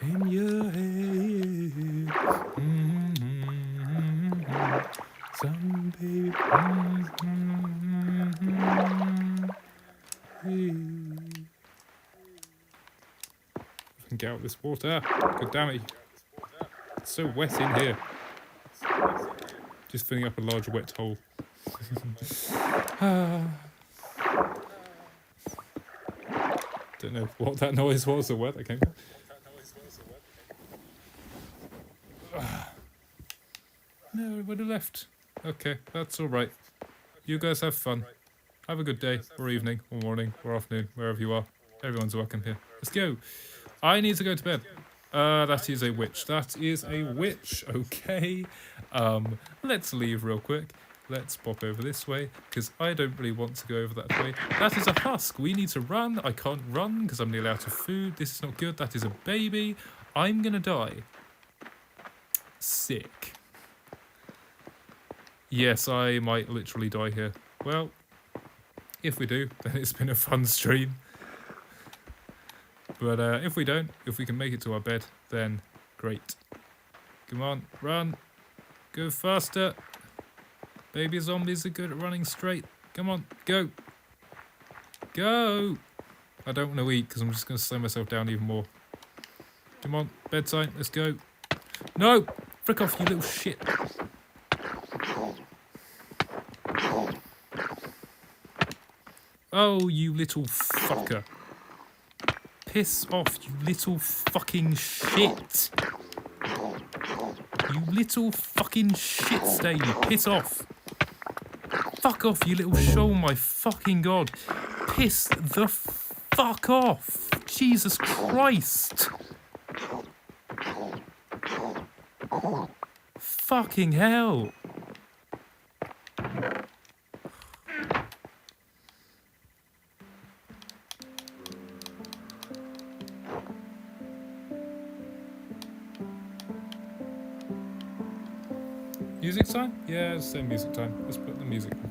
In your head, some baby. I can get out this water. God damn it! It's so wet in here. Just filling up a large wet hole. Don't know what that noise was or where that came from. No, everybody left. Okay, that's alright. You guys have fun. Have a good day, or evening, or morning, or afternoon, wherever you are. Everyone's welcome here. Let's go. I need to go to bed. That is a witch. That is a witch. Okay. Let's leave real quick. Let's pop over this way, because I don't really want to go over that way. That is a husk. We need to run. I can't run because I'm nearly out of food. This is not good. That is a baby. I'm going to die. Sick. Yes, I might literally die here. Well, if we do, then it's been a fun stream. But if we don't, if we can make it to our bed, then great. Come on, run. Go faster. Baby zombies are good at running straight. Come on, go. Go. I don't want to eat because I'm just going to slow myself down even more. Come on, bedtime, let's go. No! Frick off, you little shit. Oh, you little fucker. Piss off, you little fucking shit. You little fucking shit stain. Piss off. Fuck off, you little show, my fucking god. Piss the fuck off. Jesus Christ. Fucking hell. Music time? Yeah, let's say music time. Let's put the music on.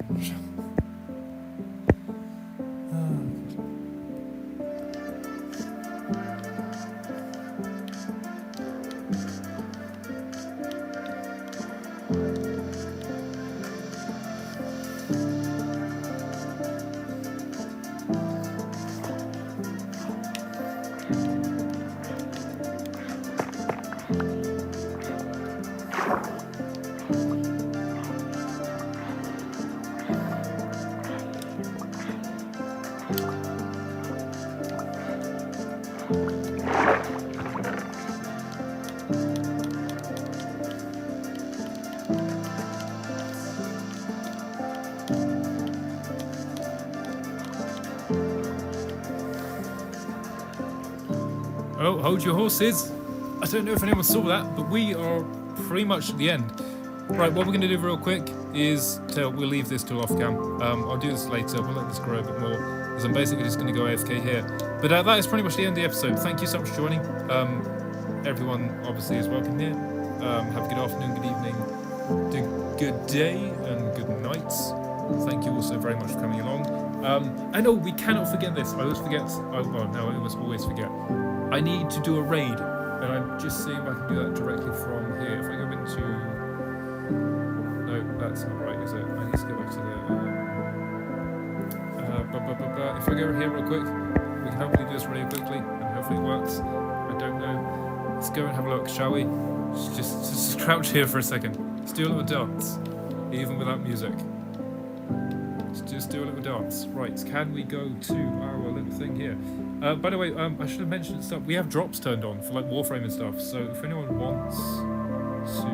Oh, hold your horses. I don't know if anyone saw that, but we are pretty much at the end. Right, what we're going to do real quick is we'll leave this till off cam. I'll do this later. We'll let this grow a bit more because I'm basically just going to go AFK here. But that is pretty much the end of the episode. Thank you so much for joining. Everyone obviously is welcome here. Have a good afternoon, good evening, good day, and good night. Thank you also very much for coming along. And oh, we cannot forget this. I always forget. I must always forget. I need to do a raid, and I'm just seeing if I can do that directly from here. If I go into... No, that's not right, is it? I need to go back to the... If I go here real quick, we can hopefully do this really quickly, and hopefully it works. I don't know. Let's go and have a look, shall we? Just crouch here for a second. Let's do a little dance, even without music. Just do a little dance. Right, can we go to our little thing here? By the way, I should have mentioned stuff. We have drops turned on for like Warframe and stuff. So if anyone wants to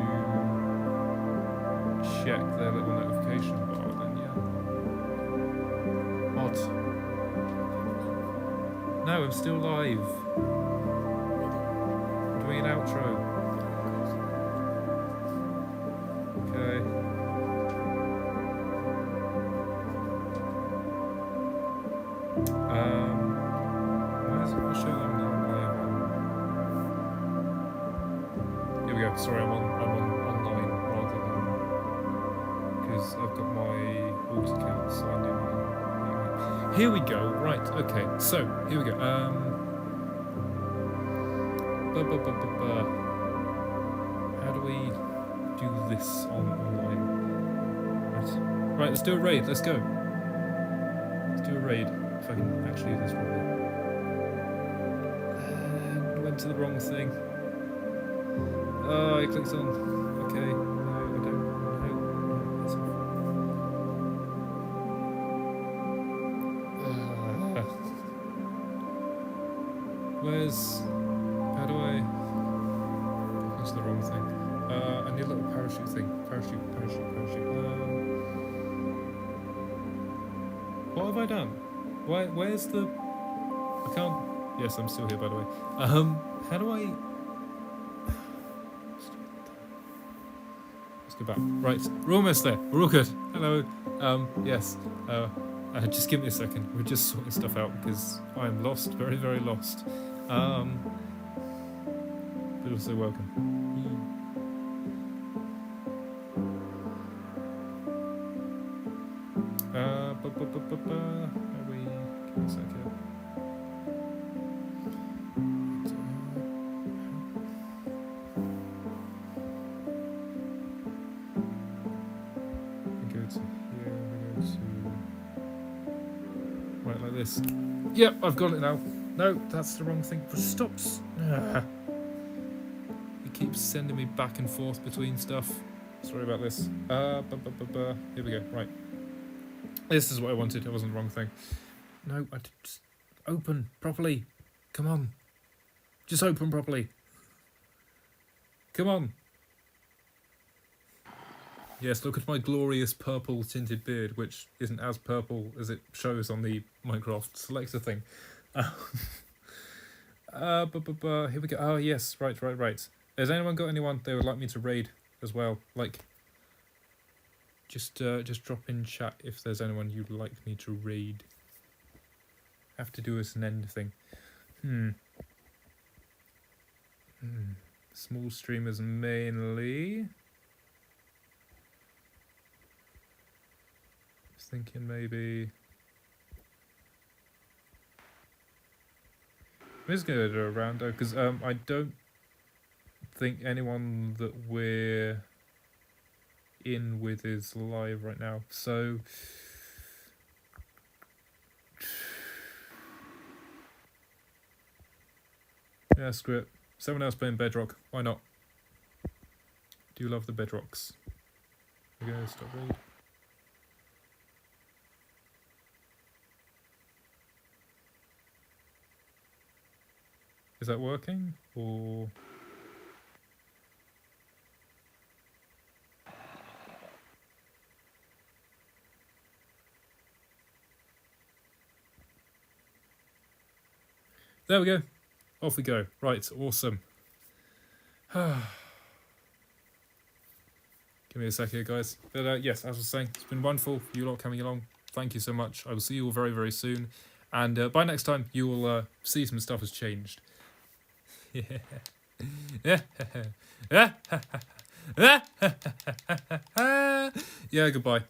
check their little notification bar, then yeah. What? No, I'm still live. I'm doing an outro. Okay. I'll show them now. Here we go. Sorry, I'm online rather than because I've got my alt account signed in. Here we go. Right. Okay. So here we go. How do we do this online? Right. Let's do a raid. Let's go. Let's do a raid. If I can actually do this properly. To the wrong thing. Oh, I clicked on. Okay, no, I don't. No, where's? How do I? That's the wrong thing. I need a little parachute thing. Parachute. What have I done? Where's the? I can't. Yes, I'm still here, by the way. How do I... Let's go back. Right, we're almost there. We're all good. Hello. Yes. Just give me a second. We're just sorting stuff out because I'm lost. Very, very lost. But also welcome. How we... Give me a second. This. Yep, I've got it now. No, that's the wrong thing. Stops. It keeps sending me back and forth between stuff. Sorry about this. Here we go. Right. This is what I wanted. It wasn't the wrong thing. No, I just open properly. Come on. Just open properly. Come on. Yes, look at my glorious purple tinted beard, which isn't as purple as it shows on the Minecraft selector thing. Here we go. Oh, yes, right. Has anyone got anyone they would like me to raid as well? Like, just drop in chat if there's anyone you'd like me to raid. Have to do as an end thing. Small streamers mainly. Just thinking maybe. I'm just gonna do a rando because I don't think anyone that we're in with is live right now. So yeah, screw it. Someone else playing Bedrock. Why not? Do you love the Bedrocks? We're gonna stop raid. Is that working or? There we go. Off we go. Right, awesome. Give me a sec here, guys. But yes, as I was saying, it's been wonderful. You lot coming along. Thank you so much. I will see you all very, very soon. And by next time, you will see some stuff has changed. Yeah. Yeah, goodbye.